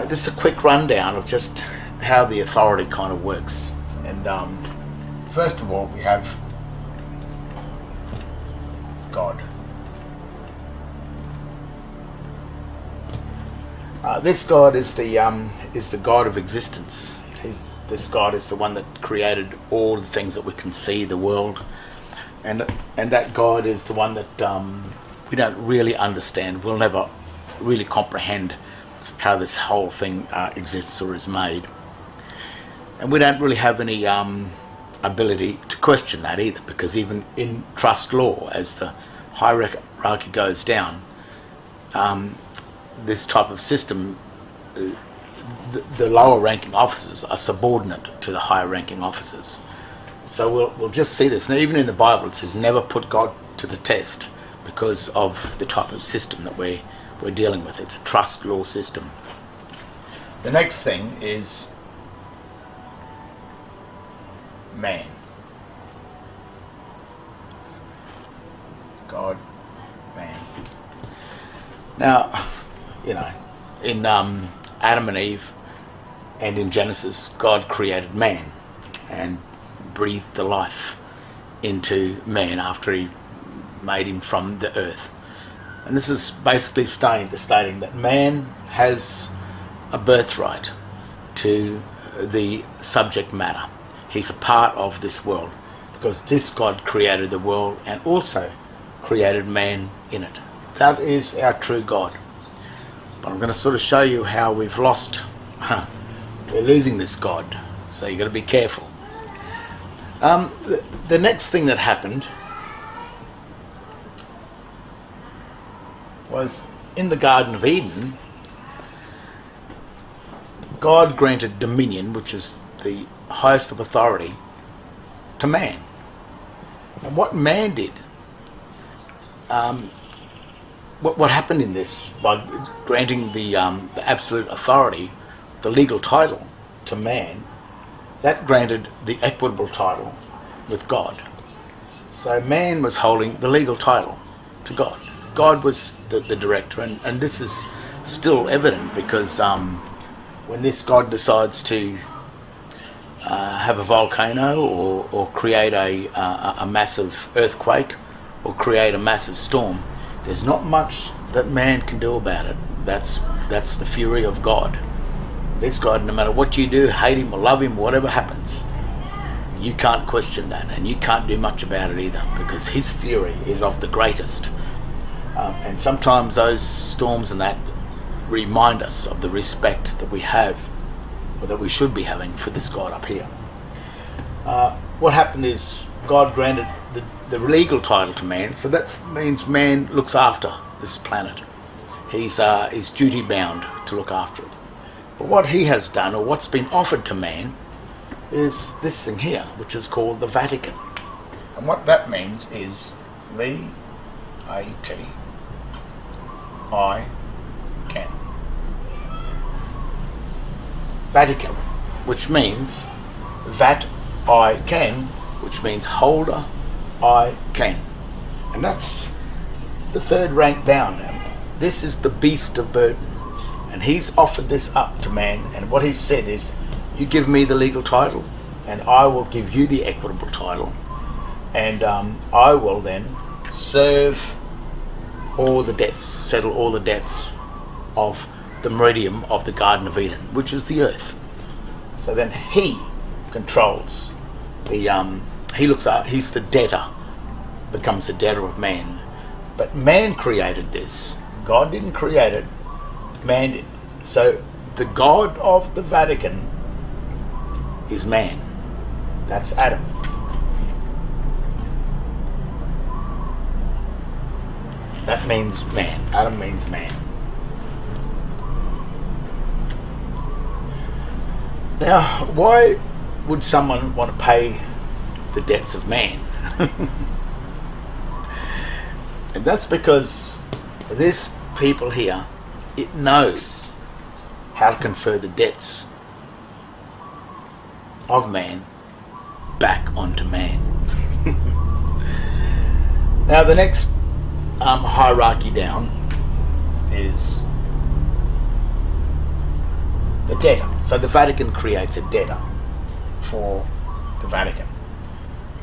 This is a quick rundown of just how the authority kind of works. And first of all, we have God. This God is the God of existence. This God is the one that created all the things that we can see, the world, and that God is the one that we don't really understand. We'll never really comprehend how this whole thing exists or is made, and we don't really have any ability to question that either, because even in trust law, as the hierarchy goes down, this type of system, the lower ranking officers are subordinate to the higher ranking officers. So we'll just see this. Now, even in the Bible it says never put God to the test, because of the type of system that we're dealing with. It's a trust law system. The next thing is man. God, man. Now, in Adam and Eve and in Genesis, God created man and breathed the life into man after he made him from the earth. And this is basically stating that man has a birthright to the subject matter. He's a part of this world, because this God created the world and also created man in it. That is our true God. But I'm going to sort of show you how we've lost, we're losing this God, so you've got to be careful. The next thing that happened was in the Garden of Eden, God granted dominion, which is the highest of authority, to man. And what man did, what happened in this, by granting the absolute authority, the legal title to man, that granted the equitable title with God. So man was holding the legal title to God. God was the director, and this is still evident, because when this God decides to have a volcano or create a massive earthquake or create a massive storm, there's not much that man can do about it. That's the fury of God. This God, no matter what you do, hate him or love him, whatever happens, you can't question that, and you can't do much about it either, because his fury is of the greatest. And sometimes those storms and that remind us of the respect that we have, or that we should be having, for this God up here. What happened is God granted the legal title to man, so that means man looks after this planet. He's duty bound to look after it. But what he has done, or what's been offered to man, is this thing here, which is called the Vatican. And what that means is V-A-T-I-C-A-N. Vatican, which means that I can, which means holder I can. And that's the third rank down now. This is the beast of burden. And he's offered this up to man, and what he's said is, you give me the legal title, and I will give you the equitable title, and I will then serve all the debts, settle all the debts of the meridian of the Garden of Eden, which is the earth. So then he controls the, he's the debtor, becomes the debtor of man. But man created this. God didn't create it, man did. So the God of the Vatican is man. That's Adam. That means man. Adam means man. Now, why would someone want to pay the debts of man? And that's because This people here, it knows how to confer the debts of man back onto man. Now the next hierarchy down is the debtor. So the Vatican creates a debtor for the Vatican.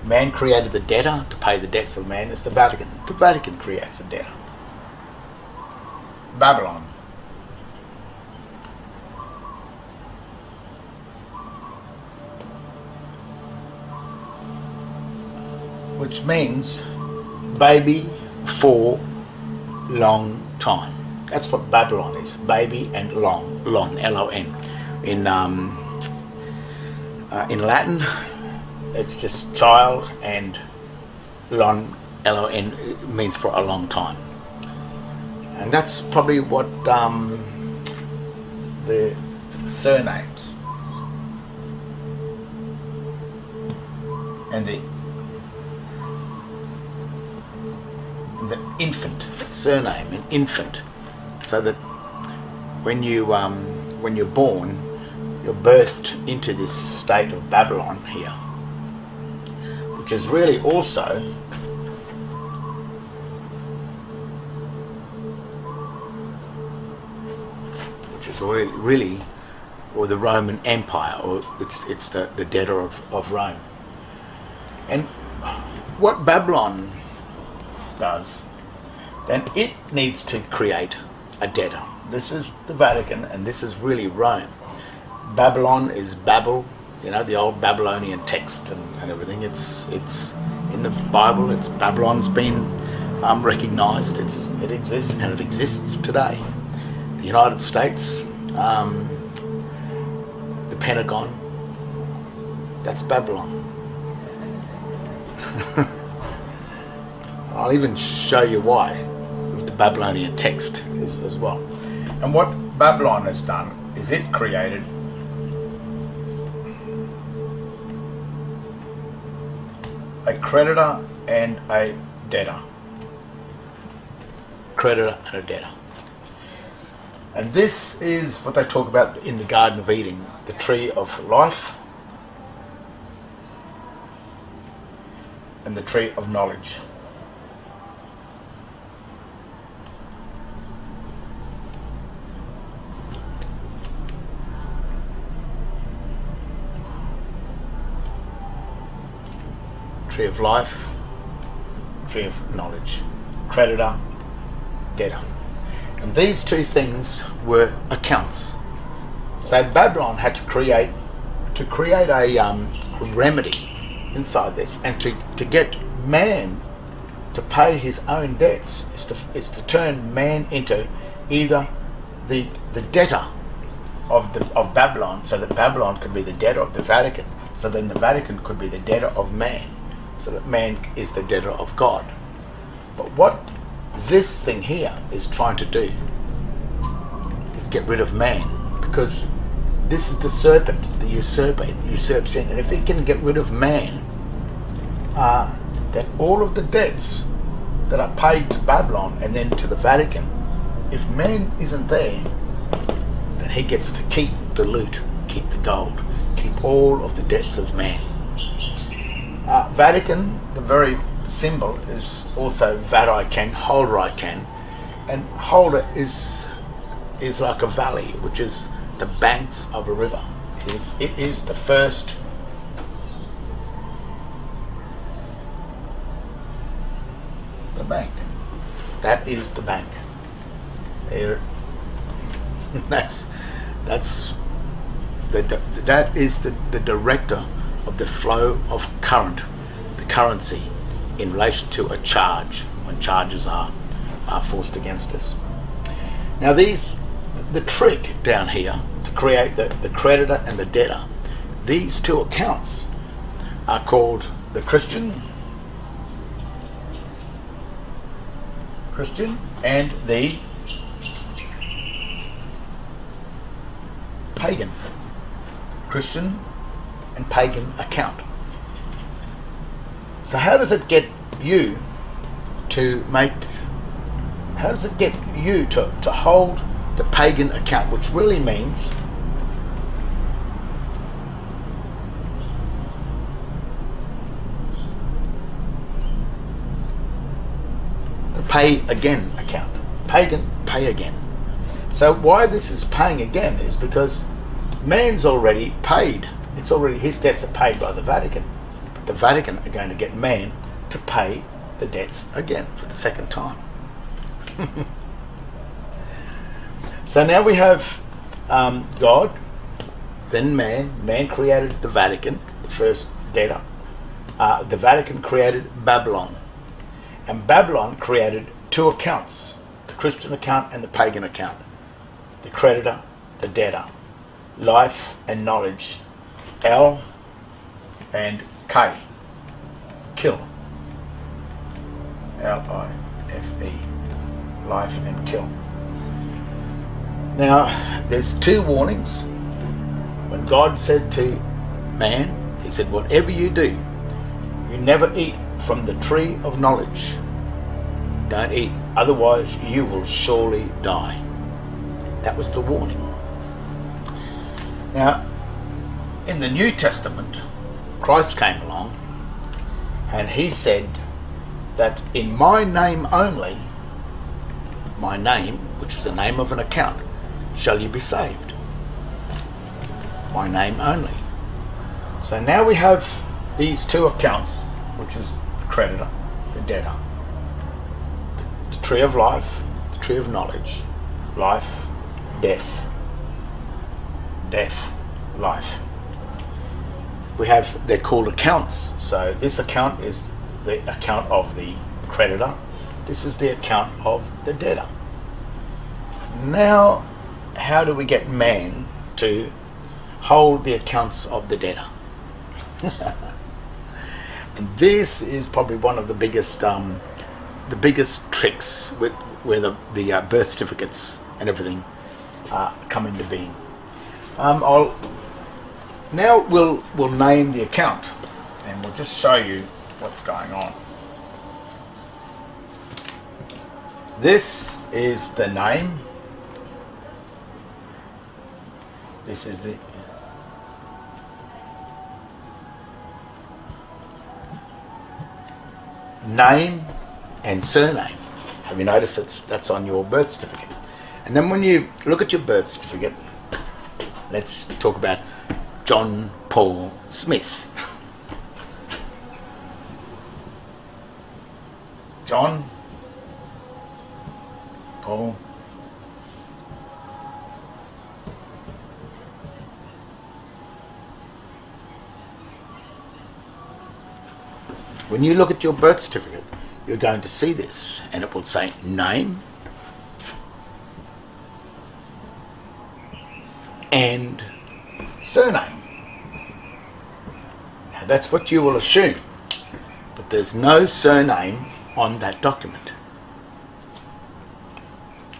Man created the debtor to pay the debts of man. It's the Vatican. The Vatican creates a debtor. Babylon. Which means baby for long time. That's what Babylon is. Baby and long, L-O-N. In Latin, it's just child, and lon, L-O-N, means for a long time. And that's probably what the surnames and the infant surname, an infant, so that when you're born, you're birthed into this state of Babylon here, which is really also really or the Roman Empire, or it's the debtor of Rome. And what Babylon does, then it needs to create a debtor. This is the Vatican, and this is really Rome. Babylon is Babel, the old Babylonian text and everything. It's in the Bible. It's Babylon's been recognized. It exists, and it exists today. The United States, the Pentagon, that's Babylon. I'll even show you why with the Babylonian text as well. And what Babylon has done is it created a creditor and a debtor. Creditor and a debtor. And this is what they talk about in the Garden of Eden, the tree of life and the tree of knowledge. Tree of life, tree of knowledge, creditor, debtor. And these two things were accounts. So Babylon had to create a remedy inside this, and to get man to pay his own debts is to turn man into either the debtor of Babylon, so that Babylon could be the debtor of the Vatican, so then the Vatican could be the debtor of man, so that man is the debtor of God. But what this thing here is trying to do is get rid of man, because this is the serpent, the usurper. It usurps sin, and if it can get rid of man, then all of the debts that are paid to Babylon and then to the Vatican, if man isn't there, then he gets to keep the loot, keep the gold, keep all of the debts of man. Vatican, the very symbol, is also Vatican, Holder-I-Can, and Holder is like a valley, which is the banks of a river. It is the first the bank. That is the bank. There. That is the director of the flow of current, the currency, in relation to a charge, when charges are forced against us. Now the trick down here to create the creditor and the debtor, these two accounts are called the Christian and the pagan. Christian and pagan account. So how does it get you to How does it get you to hold the pagan account, which really means the pay again account? Pagan, pay again. So why this is paying again is because man's already paid. It's already, his debts are paid by the Vatican. But the Vatican are going to get man to pay the debts again for the second time. So now we have God, then man. Man created the Vatican, the first debtor. The Vatican created Babylon. And Babylon created two accounts, the Christian account and the pagan account. The creditor, the debtor. Life and knowledge. L and K. Kill. L-I-F-E. Life and kill. Now, there's two warnings. When God said to man, he said, whatever you do, you never eat from the tree of knowledge. Don't eat, otherwise you will surely die. That was the warning. Now, in the New Testament, Christ came along and he said that in my name only, my name, which is the name of an account, shall you be saved. My name only. So now we have these two accounts, which is the creditor, the debtor. The tree of life, the tree of knowledge, life, death. Death, life. We have, they're called accounts. So this account is the account of the creditor. This is the account of the debtor. Now, how do we get man to hold the accounts of the debtor? And this is probably one of the biggest tricks where the birth certificates and everything come into being. We'll name the account, and we'll just show you what's going on. This is the name. This is the name and surname. Have you noticed that's on your birth certificate? And then when you look at your birth certificate, let's talk about John Paul Smith. John Paul When you look at your birth certificate, you're going to see this, and it will say name and surname. Now that's what you will assume, but there's no surname on that document,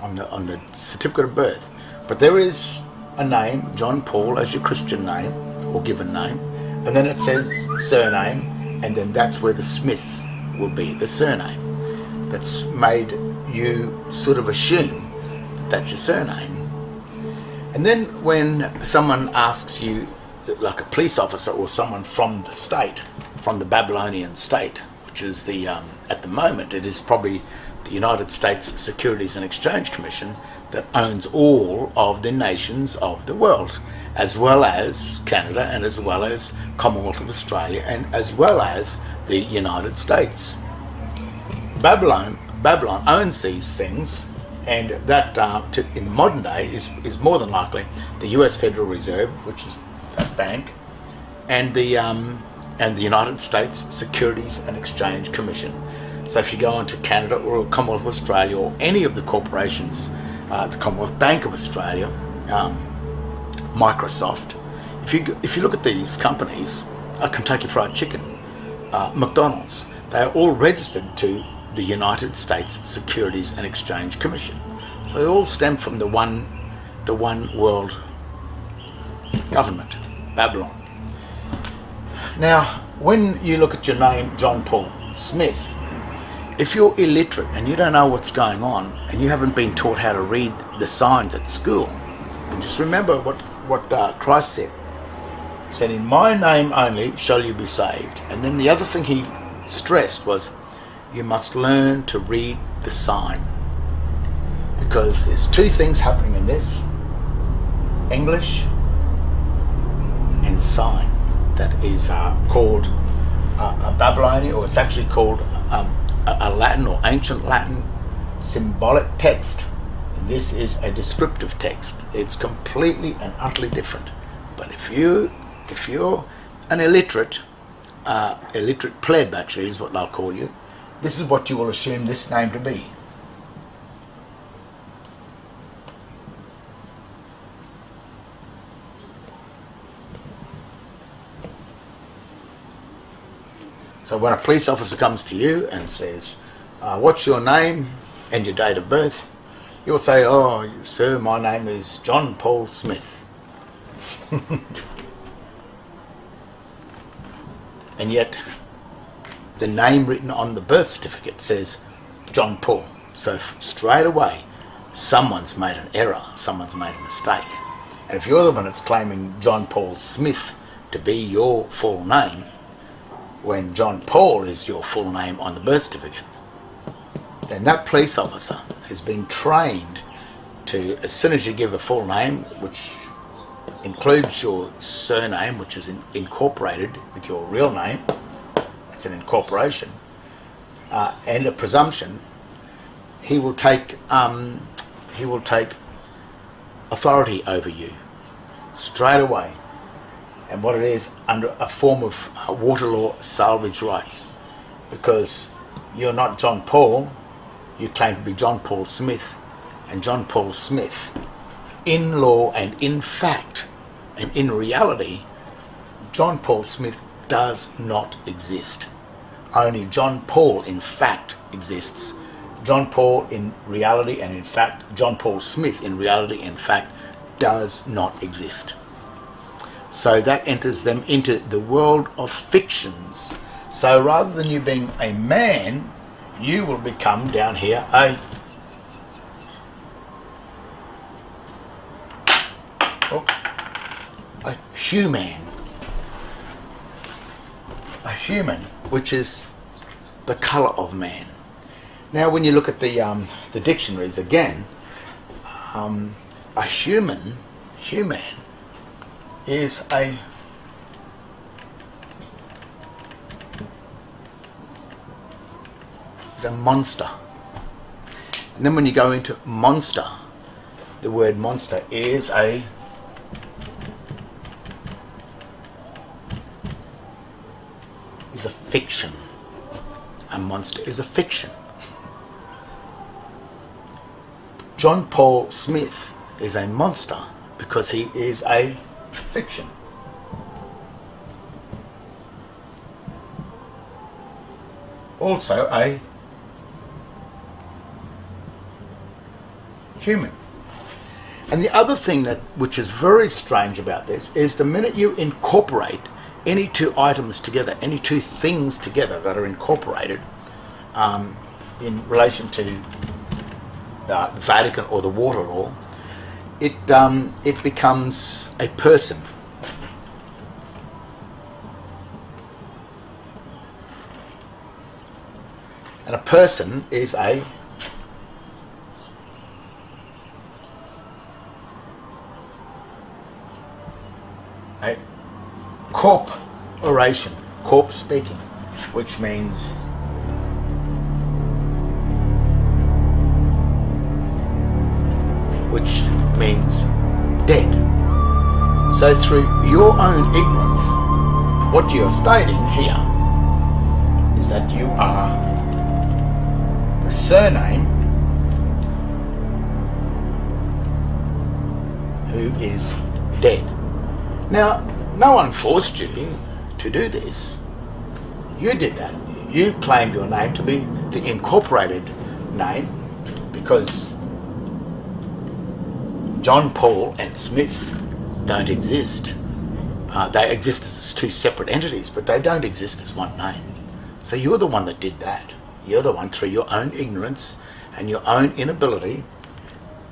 on the certificate of birth. But there is a name, John Paul, as your Christian name or given name, and then it says surname, and then that's where the Smith will be, the surname. That's made you sort of assume that that's your surname. And then when someone asks you, like a police officer or someone from the state, from the Babylonian state, which is the, at the moment, it is probably the United States Securities and Exchange Commission that owns all of the nations of the world, as well as Canada and as well as Commonwealth of Australia and as well as the United States. Babylon owns these things, and that in modern day is more than likely the US Federal Reserve, which is that bank, and the United States Securities and Exchange Commission. So if you go into Canada or Commonwealth of Australia or any of the corporations, the Commonwealth Bank of Australia, Microsoft, if you look at these companies, Kentucky Fried Chicken, McDonald's, they are all registered to the United States Securities and Exchange Commission. So they all stem from the one world government, Babylon. Now, when you look at your name, John Paul Smith, if you're illiterate and you don't know what's going on and you haven't been taught how to read the signs at school, and just remember what Christ said. He said, in my name only shall you be saved. And then the other thing he stressed was, you must learn to read the sign. Because there's two things happening in this: English and sign. That is called a Babylonian, or it's actually called a Latin or ancient Latin symbolic text. This is a descriptive text. It's completely and utterly different. But if you're an illiterate pleb actually is what they'll call you, this is what you will assume this name to be. So when a police officer comes to you and says, what's your name and your date of birth, you'll say, oh, sir, my name is John Paul Smith. And yet the name written on the birth certificate says John Paul. So straight away, someone's made an error, someone's made a mistake. And if you're the one that's claiming John Paul Smith to be your full name, when John Paul is your full name on the birth certificate, then that police officer has been trained to, as soon as you give a full name, which includes your surname, which is incorporated with your real name, it's an incorporation, and a presumption, he will take authority over you straight away. And what it is, under a form of water law salvage rights, because you're not John Paul, you claim to be John Paul Smith, and John Paul Smith, in law and in fact and in reality, John Paul Smith does not exist. Only John Paul in fact exists. John Paul in reality and in fact, John Paul Smith in reality and fact does not exist. So that enters them into the world of fictions. So rather than you being a man, you will become down here a human. A human, which is the colour of man. Now when you look at the dictionaries again, a human is a monster. And then when you go into monster, the word monster is a fiction. A monster is a fiction. John Paul Smith is a monster because he is a fiction. Also a human. And the other thing which is very strange about this is the minute you incorporate any two items together, any two things together that are incorporated in relation to the Vatican or the water law, it becomes a person. And a person is a corporation, corp speaking, which means dead. So through your own ignorance, what you're stating here is that you are the surname who is dead. Now, no one forced you to do this. You did that. You claimed your name to be the incorporated name because John Paul and Smith don't exist. They exist as two separate entities, but they don't exist as one name. So you're the one that did that. You're the one, through your own ignorance and your own inability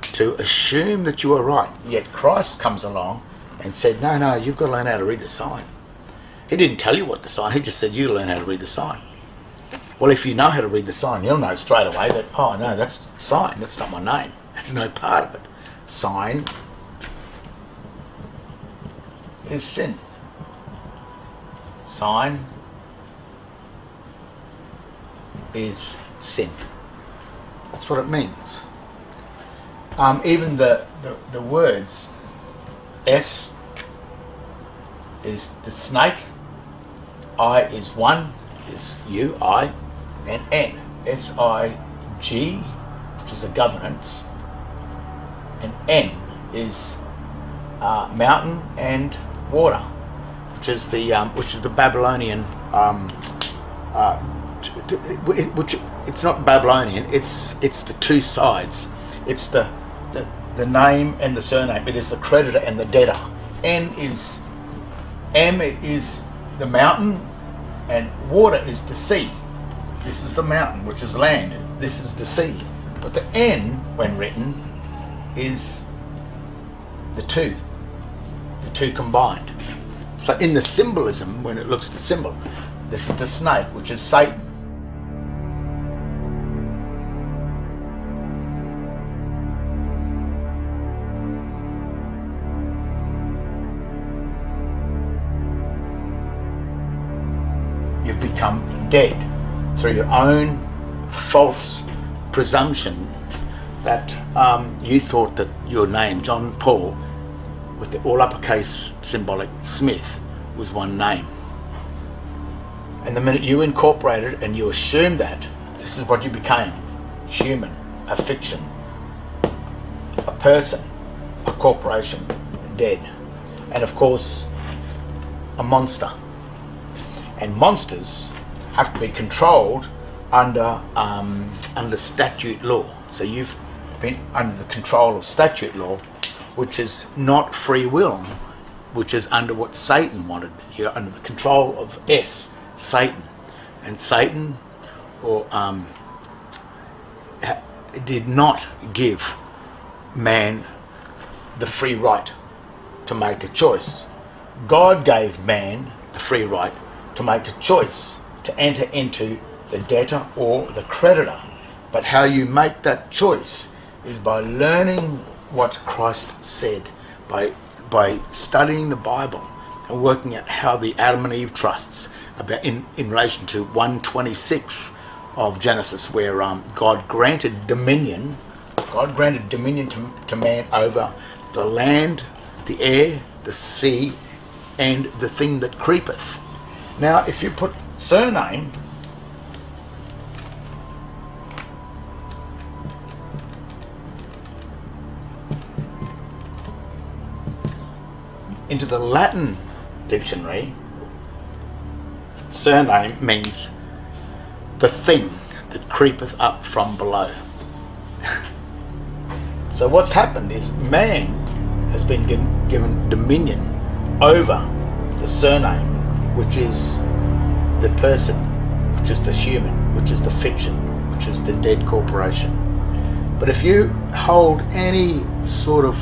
to assume that you are right. Yet Christ comes along and said, no, you've got to learn how to read the sign. He didn't tell you what the sign, he just said, you learn how to read the sign. Well, if you know how to read the sign, you'll know straight away that, oh no, that's sign, that's not my name. That's no part of it. Sign is sin. Sign is sin. That's what it means. Even the words S is the snake, I is one, is you, I, and N, S-I-G, which is a governance, and N is mountain and water, which is the Babylonian, which it's not Babylonian. It's the two sides. It's the name and the surname. It is the creditor and the debtor. M is the mountain, and water is the sea. This is the mountain, which is land. This is the sea. But the N, when written, is the two combined. So in the symbolism, when it looks the symbol, this is the snake, which is Satan. You've become dead through your own false presumption that you thought that your name, John Paul, with the all uppercase symbolic Smith, was one name. And the minute you incorporated and you assumed that, this is what you became: human, a fiction, a person, a corporation, dead, and of course a monster. And monsters have to be controlled under statute law. So you've been under the control of statute law, which is not free will, which is under what Satan wanted. You're under the control of Satan. And Satan did not give man the free right to make a choice. God gave man the free right to make a choice to enter into the debtor or the creditor. But how you make that choice is by learning what Christ said, by studying the Bible and working out how the Adam and Eve trusts about in relation to 1:26 of Genesis, where God granted dominion to man over the land, the air, the sea, and the thing that creepeth. Now, if you put surname into the Latin dictionary, surname means the thing that creepeth up from below. So what's happened is man has been given dominion over the surname, which is the person, which is the human, which is the fiction, which is the dead corporation. But if you hold any sort of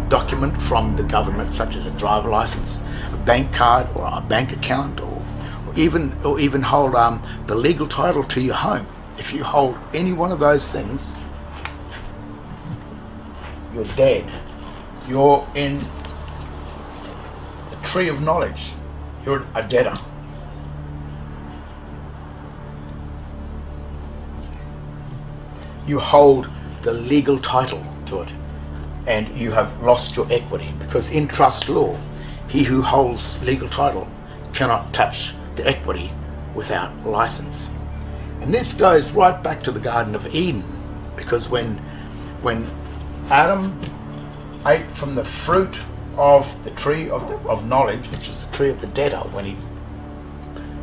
document from the government, such as a driver license, a bank card, or a bank account, or even hold the legal title to your home, if you hold any one of those things, you're dead. You're in the tree of knowledge. You're a debtor. You hold the legal title to it, and you have lost your equity, because in trust law, he who holds legal title cannot touch the equity without license. And this goes right back to the Garden of Eden, because when Adam ate from the fruit of the tree of knowledge, which is the tree of the debtor, when he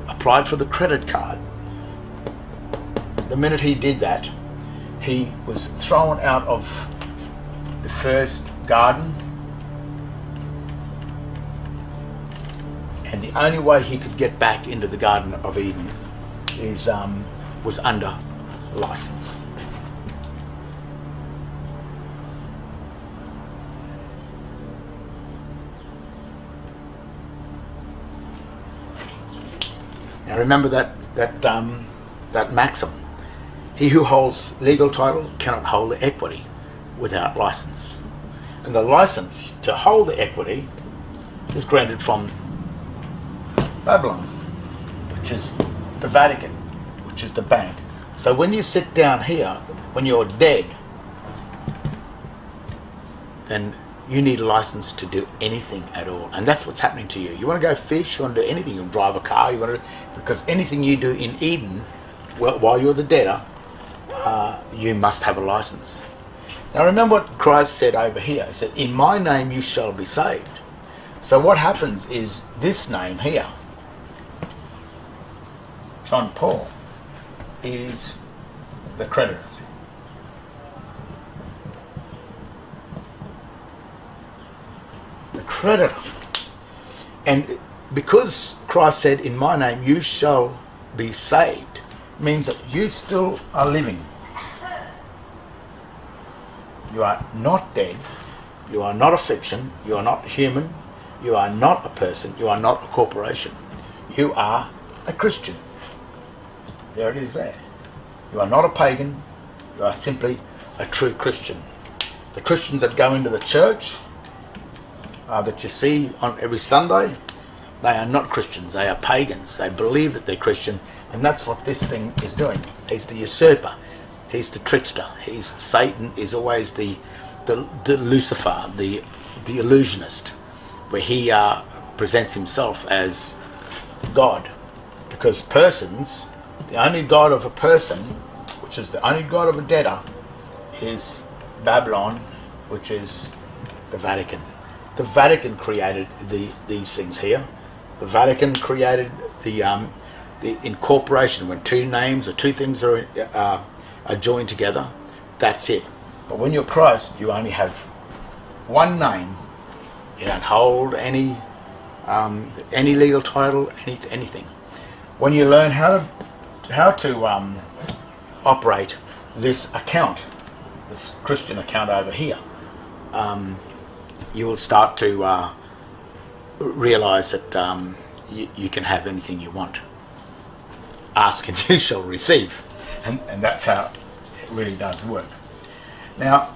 applied for the credit card, the minute he did that, he was thrown out of the first garden, and the only way he could get back into the Garden of Eden is was under license. Now remember that maxim: he who holds legal title cannot hold the equity without license. And the license to hold the equity is granted from Babylon, which is the Vatican, which is the bank. So when you sit down here, when you're dead, then you need a license to do anything at all. And that's what's happening to you. You want to go fish, you want to do anything, you want to drive a car, because anything you do in Eden, while you're the debtor, you must have a license. Now remember what Christ said over here. He said, in my name you shall be saved. So what happens is this name here, John Paul, is the creditors. The creditor. And because Christ said, in my name you shall be saved, means that you still are living. You are not dead. You are not a fiction. You are not human. You are not a person. You are not a corporation. You are a Christian. There it is there. You are not a pagan. You are simply a true Christian. The Christians that go into the church that you see on every Sunday, they are not Christians. They are pagans. They believe that they're Christian, and that's what this thing is doing. He's the usurper. He's the trickster. Satan is always the Lucifer, the illusionist, where he presents himself as God. Because persons, the only God of a person, which is the only God of a debtor, is Babylon, which is the Vatican. The Vatican created these things here. The Vatican created the incorporation. When two names or two things are joined together, that's it. But when you're Christ, you only have one name. You don't hold any legal title, anything. When you learn how to operate this account, this Christian account over here, you will start to realize that you can have anything you want. Ask and you shall receive. And that's how it really does work. Now,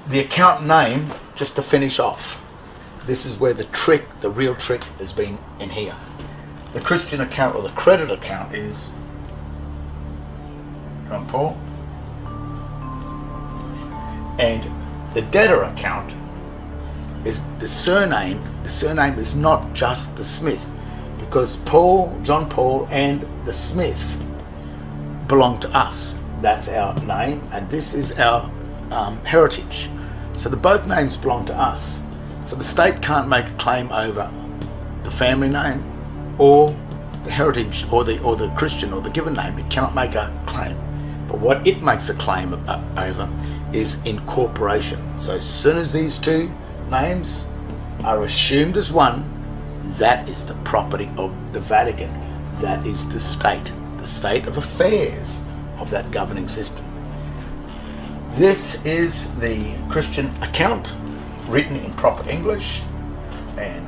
the account name, just to finish off, this is where the real trick has been in here. The Christian account, or the credit account, is John Paul. And the debtor account is the surname. The surname is not just the Smith, because John Paul and the Smith belong to us. That's our name, and this is our heritage. So both names belong to us. So the state can't make a claim over the family name or the heritage or the Christian or the given name. It cannot make a claim. But what it makes a claim over is incorporation. So as soon as these two names are assumed as one, that is the property of the Vatican. That is the state of affairs of that governing system. This is the Christian account written in proper English, and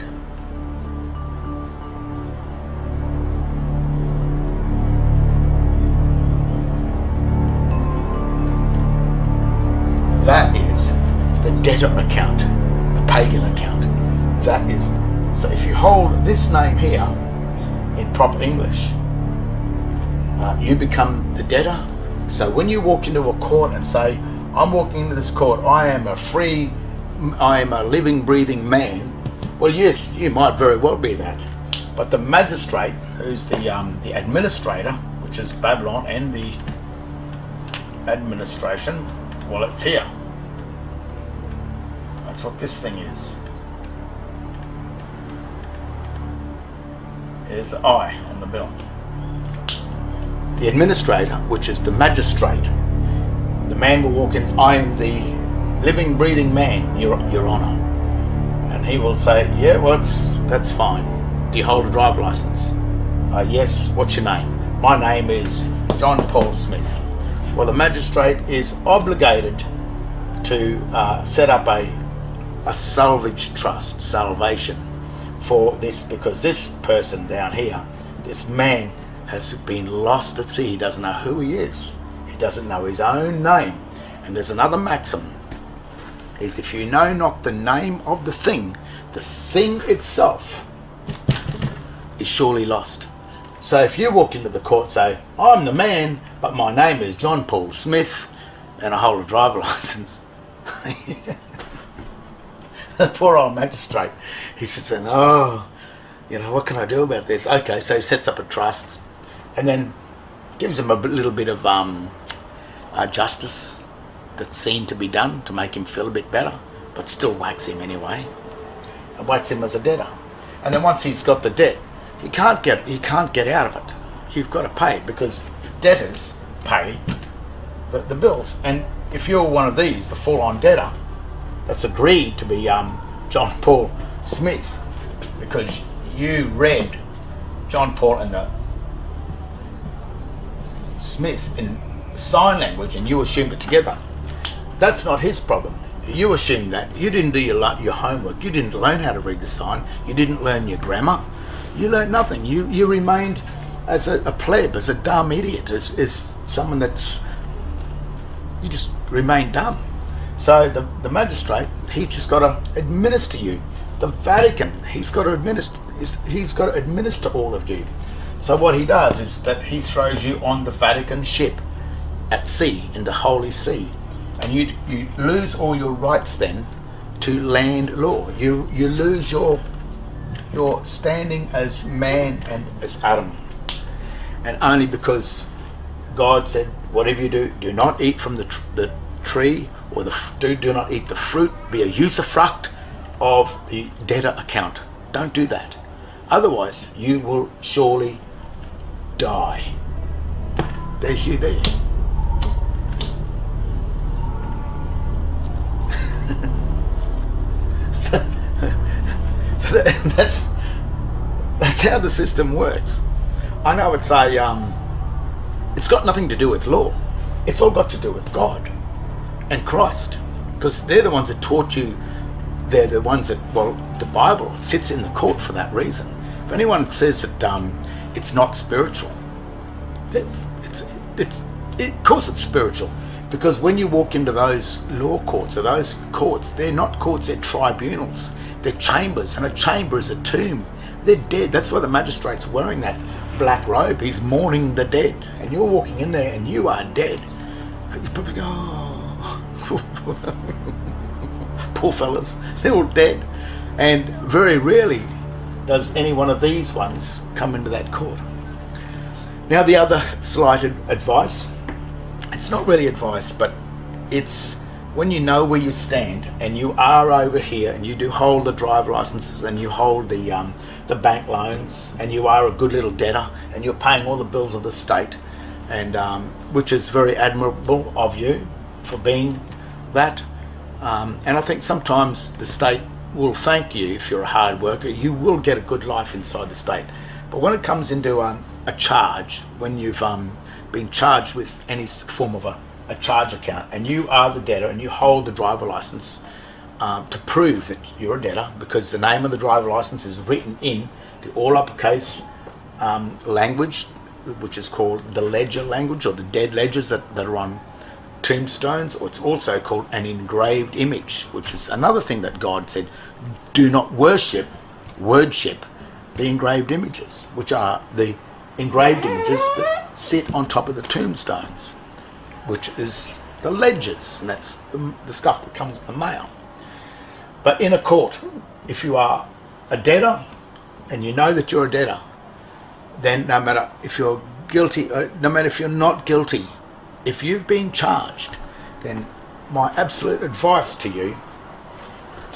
that is the debtor account, the pagan account. That is, so if you hold this name here in proper English, you become the debtor. So when you walk into a court and say, I'm walking into this court, I am a living, breathing man, well, yes, you might very well be that. But the magistrate, who's the administrator, which is Babylon, and the administration, well, it's here. That's what this thing is. Here's the I on the bill. The administrator, which is the magistrate, the man will walk in, I am the living, breathing man, Your Honour. And he will say, yeah, well, that's fine. Do you hold a driver license? Yes. What's your name? My name is John Paul Smith. Well, the magistrate is obligated to set up a salvage trust, salvation, for this, because this person down here, this man, has been lost at sea. He doesn't know who he is. He doesn't know his own name. And there's another maxim, is if you know not the name of the thing itself is surely lost. So if you walk into the court, say, I'm the man, but my name is John Paul Smith, and I hold a driver license. The poor old magistrate, he sits there, what can I do about this? Okay, so he sets up a trust, and then gives him a little bit of justice that's seen to be done to make him feel a bit better, but still whacks him anyway, and whacks him as a debtor. And then once he's got the debt, he can't get out of it. You've got to pay, because debtors pay the bills. And if you're one of these, the full-on debtor, that's agreed to be John Paul Smith, because you read John Paul and the Smith in sign language and you assumed it together. That's not his problem. You assume that. You didn't do your homework. You didn't learn how to read the sign. You didn't learn your grammar. You learned nothing. You remained as a pleb, as a dumb idiot, as someone that's... You just remained dumb. So the magistrate, he's just got to administer you. The Vatican, he's got to administer all of you. So what he does is that he throws you on the Vatican ship at sea, in the Holy See, and you lose all your rights then to land law. You lose your standing as man and as Adam, and only because God said, whatever you do, do not eat from the tree, or do not eat the fruit, be a usufruct of the debtor account. Don't do that. Otherwise, you will surely die. There's you there. so that's how the system works. I know it's it's got nothing to do with law. It's all got to do with God and Christ, because they're the ones that taught you. They're the ones that, the Bible sits in the court for that reason. If anyone says that it's not spiritual, of course it's spiritual, because when you walk into those law courts, or those courts, they're not courts, they're tribunals, they're chambers, and a chamber is a tomb. They're dead. That's why the magistrate's wearing that black robe. He's mourning the dead, and you're walking in there and you are dead. You probably go, poor fellas, they're all dead. And very rarely does any one of these ones come into that court. Now, the other slight advice, it's not really advice, but it's when you know where you stand and you are over here and you do hold the driver licenses and you hold the bank loans and you are a good little debtor and you're paying all the bills of the state, and which is very admirable of you for being that. And I think sometimes the state will thank you if you're a hard worker. You will get a good life inside the state. But when it comes into a charge, when you've been charged with any form of a charge account, and you are the debtor and you hold the driver license to prove that you're a debtor, because the name of the driver license is written in the all uppercase language, which is called the ledger language, or the dead ledgers that are on tombstones, or it's also called an engraved image, which is another thing that God said, do not worship the engraved images, which are the engraved images that sit on top of the tombstones, which is the ledgers, and that's the stuff that comes in the mail. But in a court, if you are a debtor and you know that you're a debtor, then no matter if you're guilty, no matter if you're not guilty, if you've been charged, then my absolute advice to you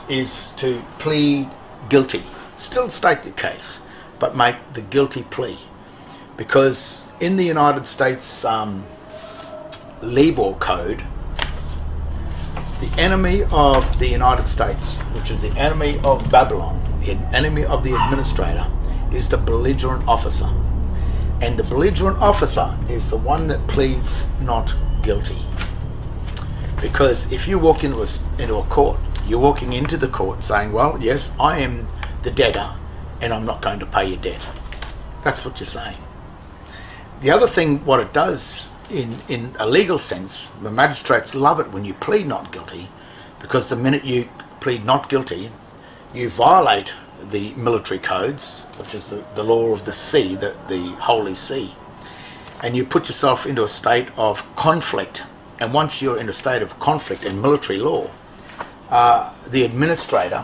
is to plead guilty. Still state the case, but make the guilty plea. Because in the United States Libor Code, the enemy of the United States, which is the enemy of Babylon, the enemy of the administrator, is the belligerent officer. And the belligerent officer is the one that pleads not guilty. Because if you walk into a court, you're walking into the court saying, well, yes, I am the debtor and I'm not going to pay your debt. That's what you're saying. The other thing, what it does in a legal sense, the magistrates love it when you plead not guilty, because the minute you plead not guilty, you violate the military codes, which is the law of the sea, the Holy See, and you put yourself into a state of conflict. And once you're in a state of conflict in military law, the administrator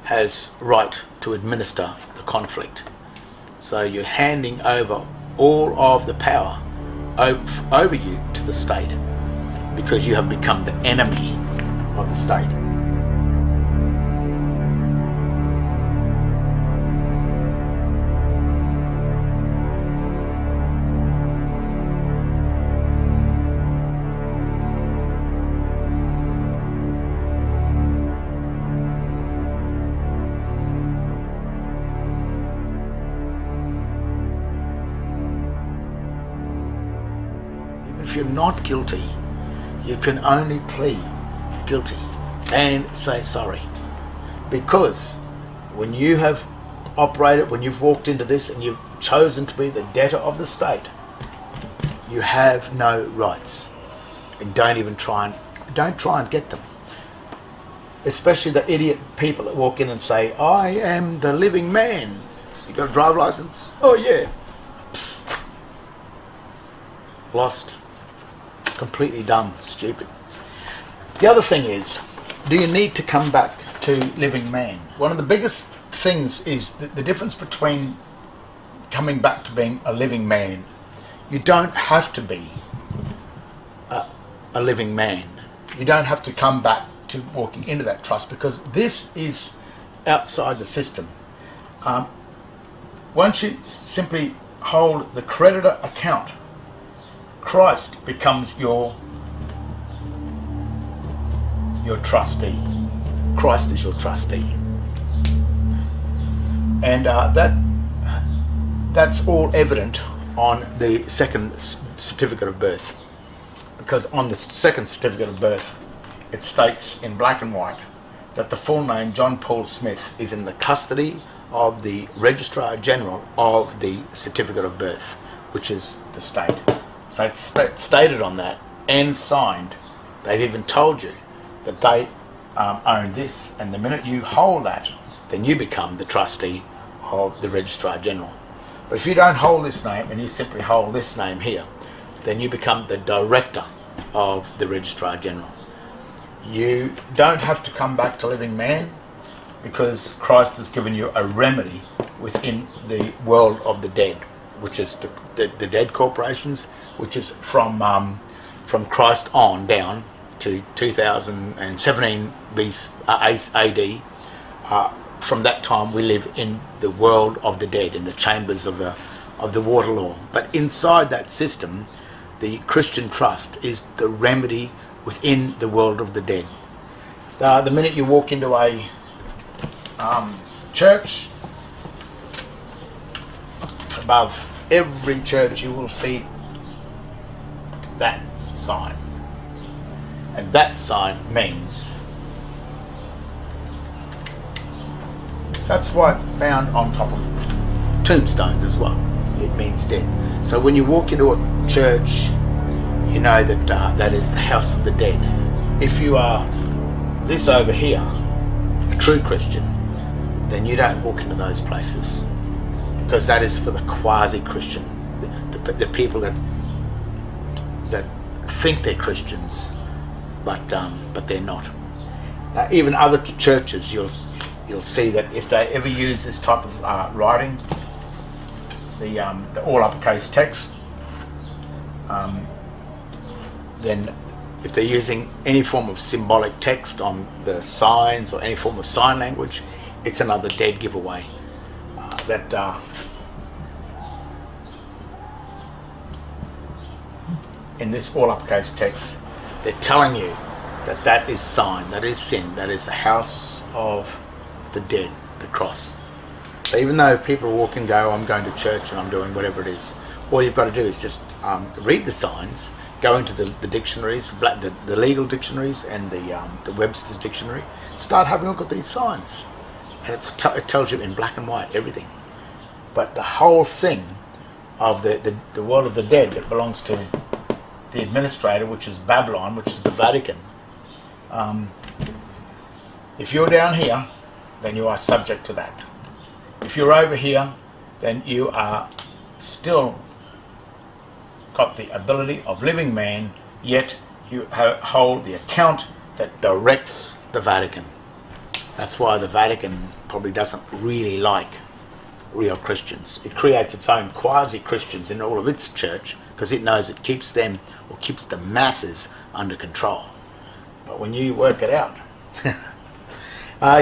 has right to administer the conflict. So you're handing over all of the power over you to the state, because you have become the enemy of the state. If you're not guilty, you can only plead guilty and say sorry. Because when you have operated, when you've walked into this and you've chosen to be the debtor of the state, you have no rights. And don't try and get them. Especially the idiot people that walk in and say, I am the living man. You got a driver license? Oh yeah. Lost. Completely dumb, stupid. The other thing is, do you need to come back to living man? One of the biggest things is the difference between coming back to being a living man. You don't have to be a living man. You don't have to come back to walking into that trust, because this is outside the system. Once you simply hold the creditor account, Christ becomes your trustee. Christ is your trustee. And that's all evident on the second certificate of birth. Because on the second certificate of birth, it states in black and white that the full name, John Paul Smith, is in the custody of the Registrar General of the certificate of birth, which is the state. So it's stated on that and signed. They've even told you that they own this, and the minute you hold that, then you become the trustee of the Registrar General. But if you don't hold this name and you simply hold this name here, then you become the director of the Registrar General. You don't have to come back to living man, because Christ has given you a remedy within the world of the dead, which is the dead corporations, which is from Christ on down to 2017 AD. From that time we live in the world of the dead, in the chambers of the water law. But inside that system, the Christian trust is the remedy within the world of the dead. The minute you walk into a church, above every church you will see that sign, and that sign means, that's why it's found on top of tombstones as well. It means dead. So when you walk into a church, you know that that is the house of the dead. If you are this over here, a true Christian, then you don't walk into those places, because that is for the quasi-Christian, the people that think they're Christians, but they're not. Even other churches, you'll see that if they ever use this type of writing, the all uppercase text, then if they're using any form of symbolic text on the signs or any form of sign language, it's another dead giveaway. In this all uppercase text, they're telling you that that is sign, that is sin, that is the house of the dead, the cross. So even though people walk and go, I'm going to church and I'm doing whatever it is, all you've got to do is just read the signs, go into the dictionaries, the legal dictionaries and the Webster's dictionary, start having a look at these signs. And it tells you in black and white everything. But the whole thing of the world of the dead that belongs to the administrator, which is Babylon, which is the Vatican, if you're down here, then you are subject to that. If you're over here, then you are still got the ability of living man, yet you hold the account that directs the Vatican. That's why the Vatican probably doesn't really like real Christians. It creates its own quasi-Christians in all of its church because it knows it keeps them, or keeps the masses, under control. But when you work it out,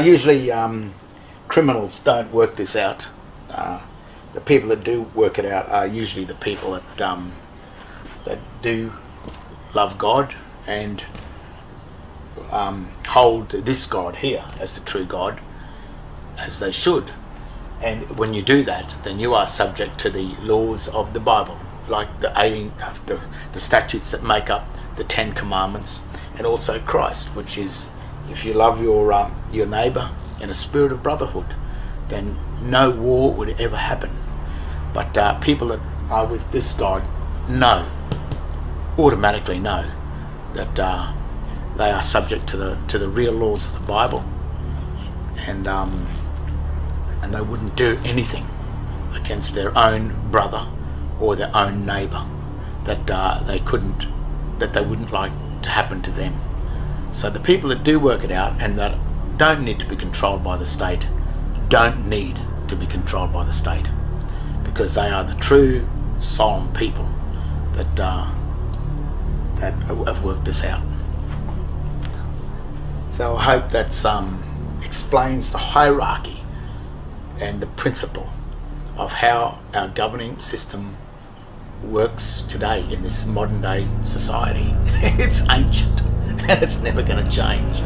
usually criminals don't work this out. The people that do work it out are usually the people that do love God and hold this God here as the true God, as they should. And when you do that, then you are subject to the laws of the Bible, like the statutes that make up the Ten Commandments, and also Christ, which is, if you love your neighbour in a spirit of brotherhood, then no war would ever happen. But people that are with this God automatically know that they are subject to the real laws of the Bible, and they wouldn't do anything against their own brother or their own neighbour that they wouldn't like to happen to them. So the people that do work it out and that don't need to be controlled by the state don't need to be controlled by the state, because they are the true solemn people that have worked this out. So I hope that explains the hierarchy and the principle of how our governing system works today in this modern day society. It's ancient and it's never going to change.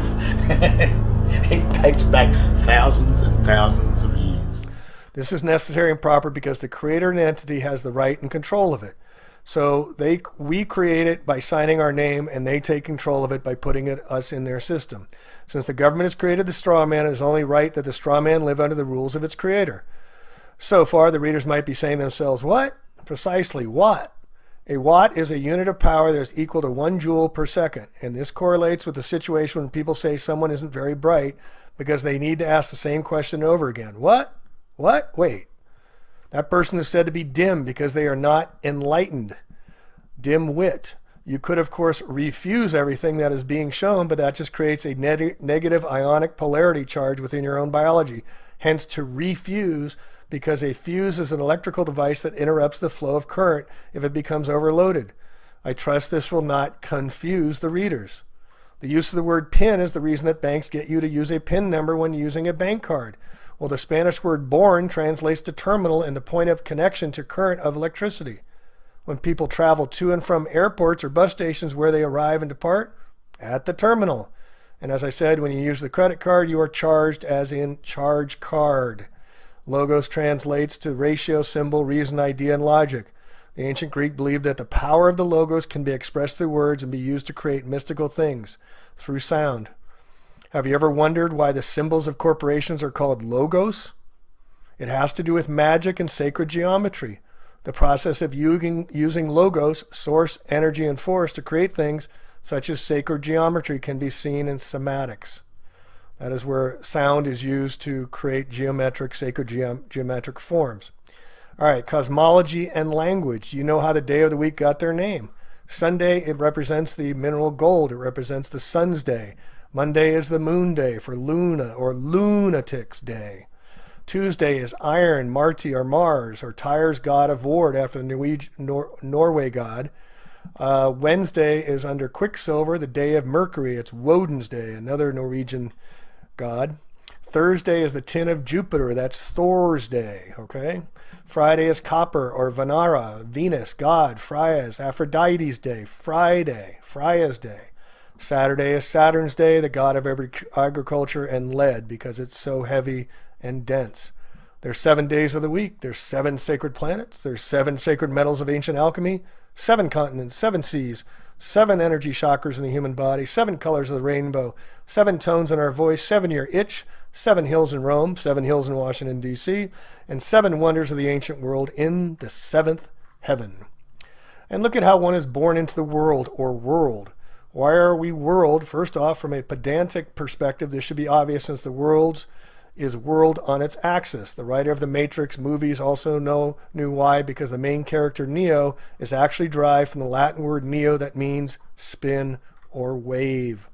It dates back thousands and thousands of years. This is necessary and proper because the creator and entity has the right and control of it. So we create it by signing our name, and they take control of it by putting us in their system. Since the government has created the straw man, it is only right that the straw man live under the rules of its creator. So far, the readers might be saying to themselves, what? Precisely, what? A watt is a unit of power that is equal to 1 joule per second. And this correlates with the situation when people say someone isn't very bright because they need to ask the same question over again. What? What? Wait. That person is said to be dim because they are not enlightened. Dim-wit. You could, of course, refuse everything that is being shown, but that just creates a negative ionic polarity charge within your own biology. Hence, to refuse, because a fuse is an electrical device that interrupts the flow of current if it becomes overloaded. I trust this will not confuse the readers. The use of the word PIN is the reason that banks get you to use a PIN number when using a bank card. Well, the Spanish word born translates to terminal and the point of connection to current of electricity. When people travel to and from airports or bus stations, where they arrive and depart? At the terminal. And as I said, when you use the credit card, you are charged as in charge card. Logos translates to ratio, symbol, reason, idea, and logic. The ancient Greek believed that the power of the logos can be expressed through words and be used to create mystical things through sound. Have you ever wondered why the symbols of corporations are called logos? It has to do with magic and sacred geometry. The process of using logos, source, energy, and force to create things such as sacred geometry can be seen in cymatics. That is where sound is used to create geometric, sacred geometric forms. All right, cosmology and language. You know how the day of the week got their name. Sunday, it represents the mineral gold. It represents the sun's day. Monday is the moon day for Luna or Lunatics Day. Tuesday is Iron, Marti or Mars, or Tyre's god of war after the Norway god. Wednesday is under Quicksilver, the day of Mercury. It's Woden's Day, another Norwegian god. Thursday is the tin of Jupiter. That's Thor's day. Okay. Friday is Copper or Venera, Venus, God. Freya is Aphrodite's day. Friday, Freya's day. Saturday is Saturn's day, the god of agriculture and lead, because it's so heavy and dense. There's 7 days of the week. There's 7 sacred planets. There's 7 sacred metals of ancient alchemy, 7 continents, 7 seas, 7 energy chakras in the human body, 7 colors of the rainbow, 7 tones in our voice, 7-year itch, 7 hills in Rome, 7 hills in Washington, D.C., and 7 wonders of the ancient world in the 7th heaven. And look at how one is born into the world, or world. Why are we world? First off, from a pedantic perspective, this should be obvious since the world is world on its axis. The writer of the Matrix movies also knew why, because the main character Neo is actually derived from the Latin word neo that means spin or wave.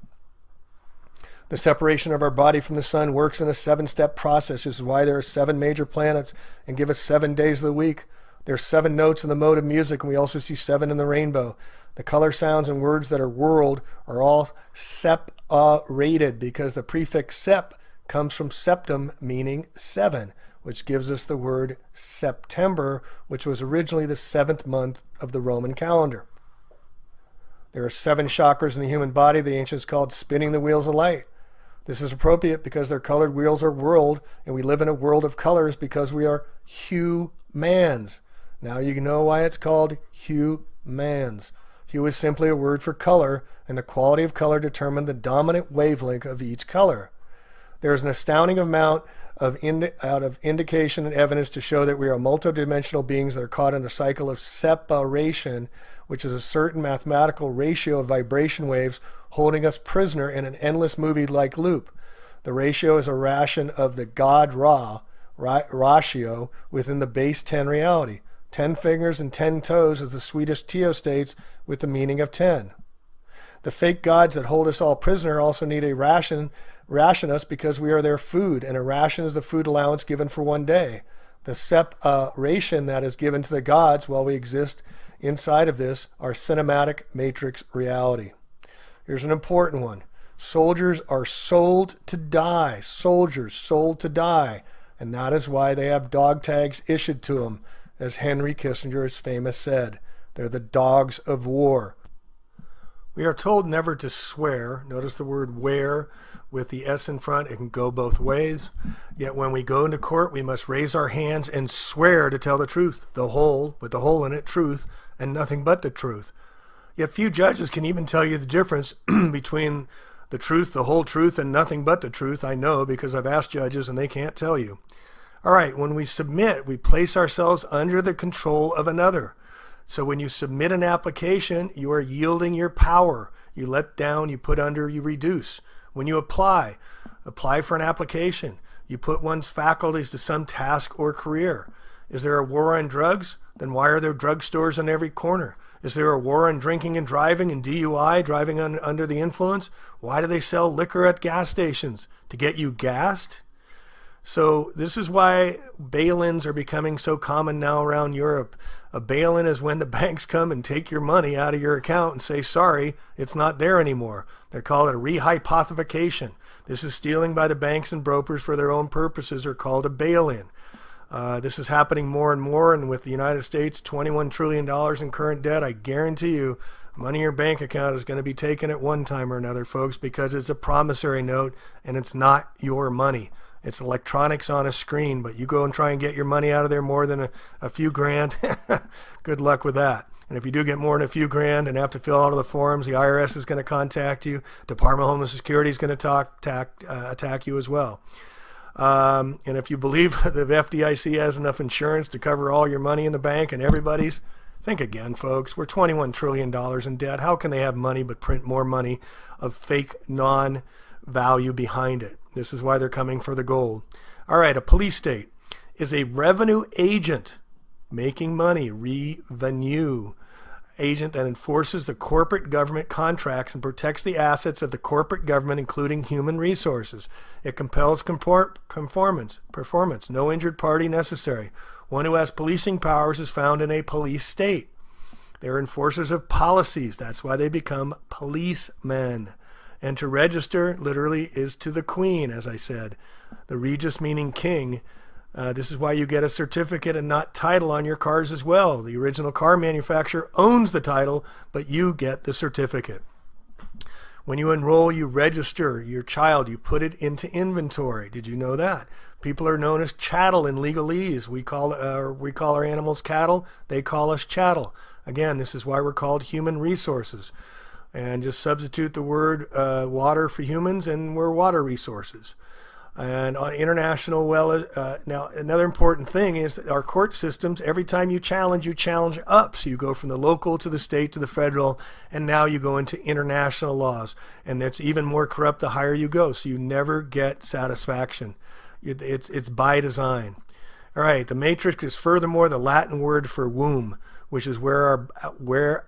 The separation of our body from the sun works in a 7-step process. This is why there are 7 major planets and give us 7 days of the week. There are 7 notes in the mode of music, and we also see 7 in the rainbow. The color, sounds, and words that are world are all separated because the prefix sep comes from septum, meaning 7, which gives us the word September, which was originally the 7th month of the Roman calendar. There are 7 chakras in the human body. The ancients called spinning the wheels of light. This is appropriate because their colored wheels are world, and we live in a world of colors because we are humans. Now you know why it's called humans. Hue is simply a word for color, and the quality of color determines the dominant wavelength of each color. There is an astounding amount of indication and evidence to show that we are multidimensional beings that are caught in a cycle of separation, which is a certain mathematical ratio of vibration waves holding us prisoner in an endless movie-like loop. The ratio is a ration of the God ratio within the base 10 reality. 10 fingers and 10 toes, as the Swedish Teo states, with the meaning of 10. The fake gods that hold us all prisoner also need a ration us because we are their food, and a ration is the food allowance given for 1 day. The separation that is given to the gods while we exist inside of this are cinematic matrix reality. Here's an important one. Soldiers are sold to die. Soldiers sold to die. And that is why they have dog tags issued to them, as Henry Kissinger has famous said. They're the dogs of war. We are told never to swear. Notice the word "wear" with the S in front. It can go both ways. Yet when we go into court, we must raise our hands and swear to tell the truth, the whole, with the hole in it, truth, and nothing but the truth. Yet few judges can even tell you the difference between the truth, the whole truth, and nothing but the truth. I know because I've asked judges and they can't tell you. All right, when we submit, we place ourselves under the control of another. So when you submit an application, you are yielding your power. You let down, you put under, you reduce. When you apply for an application, you put one's faculties to some task or career. Is there a war on drugs? Then why are there drugstores on every corner? Is there a war on drinking and driving and DUI, driving under the influence? Why do they sell liquor at gas stations? To get you gassed? So this is why bail-ins are becoming so common now around Europe. A bail-in is when the banks come and take your money out of your account and say, sorry, it's not there anymore. They call it a rehypothecation. This is stealing by the banks and brokers for their own purposes, are called a bail-in. This is happening more and more, and with the United States, $21 trillion in current debt, I guarantee you money in your bank account is going to be taken at one time or another, folks, because it's a promissory note and it's not your money. It's electronics on a screen, but you go and try and get your money out of there more than a few grand, good luck with that. And if you do get more than a few grand and have to fill out all the forms, the IRS is going to contact you. Department of Homeland Security is going to attack you as well. And if you believe the FDIC has enough insurance to cover all your money in the bank and everybody's, think again, folks. We're $21 trillion in debt. How can they have money but print more money of fake non-value behind it? This is why they're coming for the gold. All right, a police state is a revenue agent making money, revenue agent that enforces the corporate government contracts and protects the assets of the corporate government, including human resources. It compels performance, no injured party necessary. One who has policing powers is found in a police state. They're enforcers of policies. That's why they become policemen. And to register literally is to the queen, as I said. The Regis meaning king. This is why you get a certificate and not title on your cars as well. The original car manufacturer owns the title, but you get the certificate. When you enroll, you register your child. You put it into inventory. Did you know that? People are known as chattel in legalese. We call our animals cattle. They call us chattel. Again, this is why we're called human resources. And just substitute the word water for humans, and we're water resources. And on international, now another important thing is that our court systems, every time you challenge up. So you go from the local to the state to the federal, and now you go into international laws. And that's even more corrupt the higher you go. So you never get satisfaction. It's by design. All right, the matrix is furthermore the Latin word for womb, which is where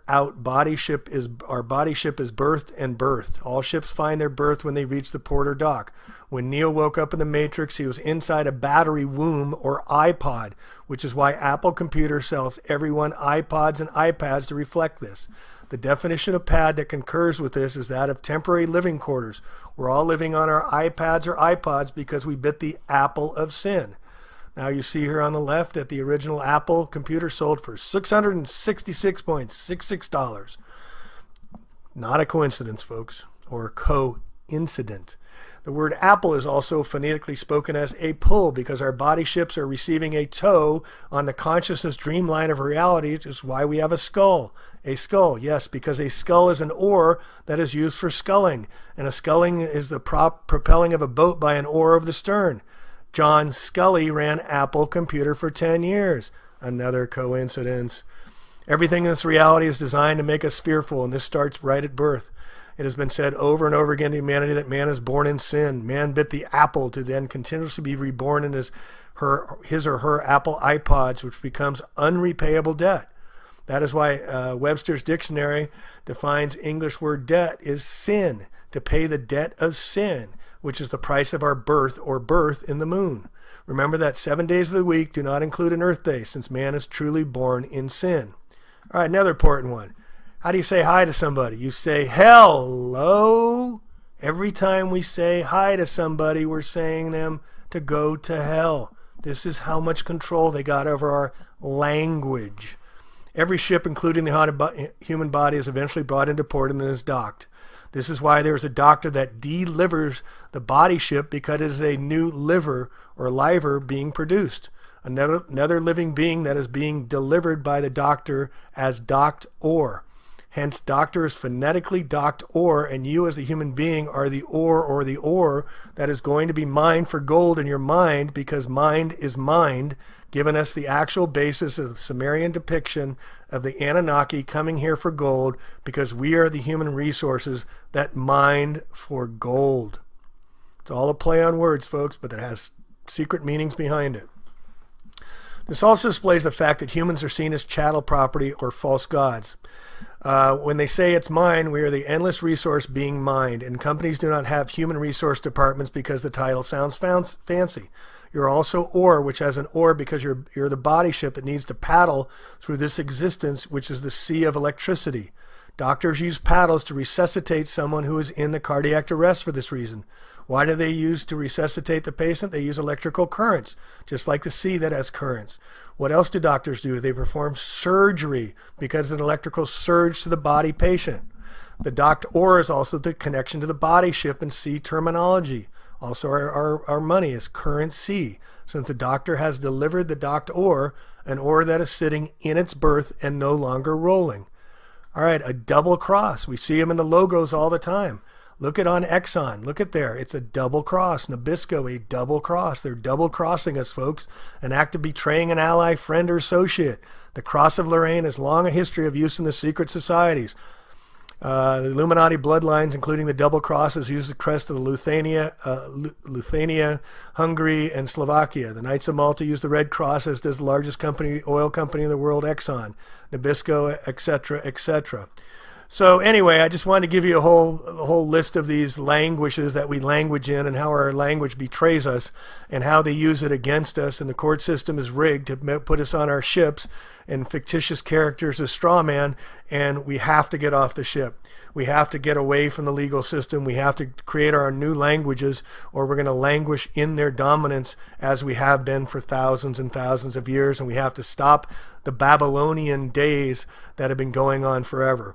our body ship is birthed and birthed. All ships find their birth when they reach the port or dock. When Neo woke up in the Matrix, he was inside a battery womb or iPod, which is why Apple Computer sells everyone iPods and iPads to reflect this. The definition of pad that concurs with this is that of temporary living quarters. We're all living on our iPads or iPods because we bit the apple of sin. Now you see here on the left that the original Apple computer sold for $666.66. Not a coincidence, folks, or coincident. The word apple is also phonetically spoken as a pull because our body ships are receiving a tow on the consciousness dreamline of reality, which is why we have a skull. A skull, yes, because a skull is an oar that is used for sculling, and a sculling is the propelling of a boat by an oar of the stern. John Scully ran Apple Computer for 10 years. Another coincidence. Everything in this reality is designed to make us fearful, and this starts right at birth. It has been said over and over again to humanity that man is born in sin. Man bit the apple to then continuously be reborn in his or her Apple iPods, which becomes unrepayable debt. That is why Webster's dictionary defines English word debt is sin, to pay the debt of sin, which is the price of our birth or birth in the moon. Remember that 7 days of the week do not include an earth day, since man is truly born in sin. All right, another important one. How do you say hi to somebody? You say hello. Every time we say hi to somebody, we're saying them to go to hell. This is how much control they got over our language. Every ship, including the human body, is eventually brought into port and then is docked. This is why there's a doctor that delivers the body ship, because it is a new liver or liver being produced. Another living being that is being delivered by the doctor as docked ore. Hence, doctor is phonetically docked ore, and you as a human being are the ore or the ore that is going to be mined for gold in your mind, because mind is mind, giving us the actual basis of the Sumerian depiction of the Anunnaki coming here for gold, because we are the human resources that mined for gold. It's all a play on words, folks, but it has secret meanings behind it. This also displays the fact that humans are seen as chattel property or false gods. When they say it's mine, we are the endless resource being mined, and companies do not have human resource departments because the title sounds fancy. You're also ore, which has an ore because you're the body ship that needs to paddle through this existence, which is the sea of electricity. Doctors use paddles to resuscitate someone who is in the cardiac arrest for this reason. Why do they use to resuscitate the patient? They use electrical currents, just like the sea that has currents. What else do doctors do? They perform surgery because of an electrical surge to the body patient. The docked ore is also the connection to the body ship in sea terminology. Also, our money is currency, since the doctor has delivered the docked ore, an ore that is sitting in its berth and no longer rolling. All right, a double cross. We see them in the logos all the time. Look at on Exxon. Look at there. It's a double cross. Nabisco, a double cross. They're double crossing us, folks. An act of betraying an ally, friend, or associate. The Cross of Lorraine has long a history of use in the secret societies. The Illuminati bloodlines, including the double crosses, use the crest of the Lithuania, Hungary, and Slovakia. The Knights of Malta use the red cross, as does the largest oil company in the world, Exxon, Nabisco, etc., etc. So anyway, I just wanted to give you a whole list of these languages that we language in, and how our language betrays us, and how they use it against us. And the court system is rigged to put us on our ships and fictitious characters as straw man, and we have to get off the ship. We have to get away from the legal system. We have to create our new languages, or we're going to languish in their dominance as we have been for thousands and thousands of years, and we have to stop the Babylonian days that have been going on forever.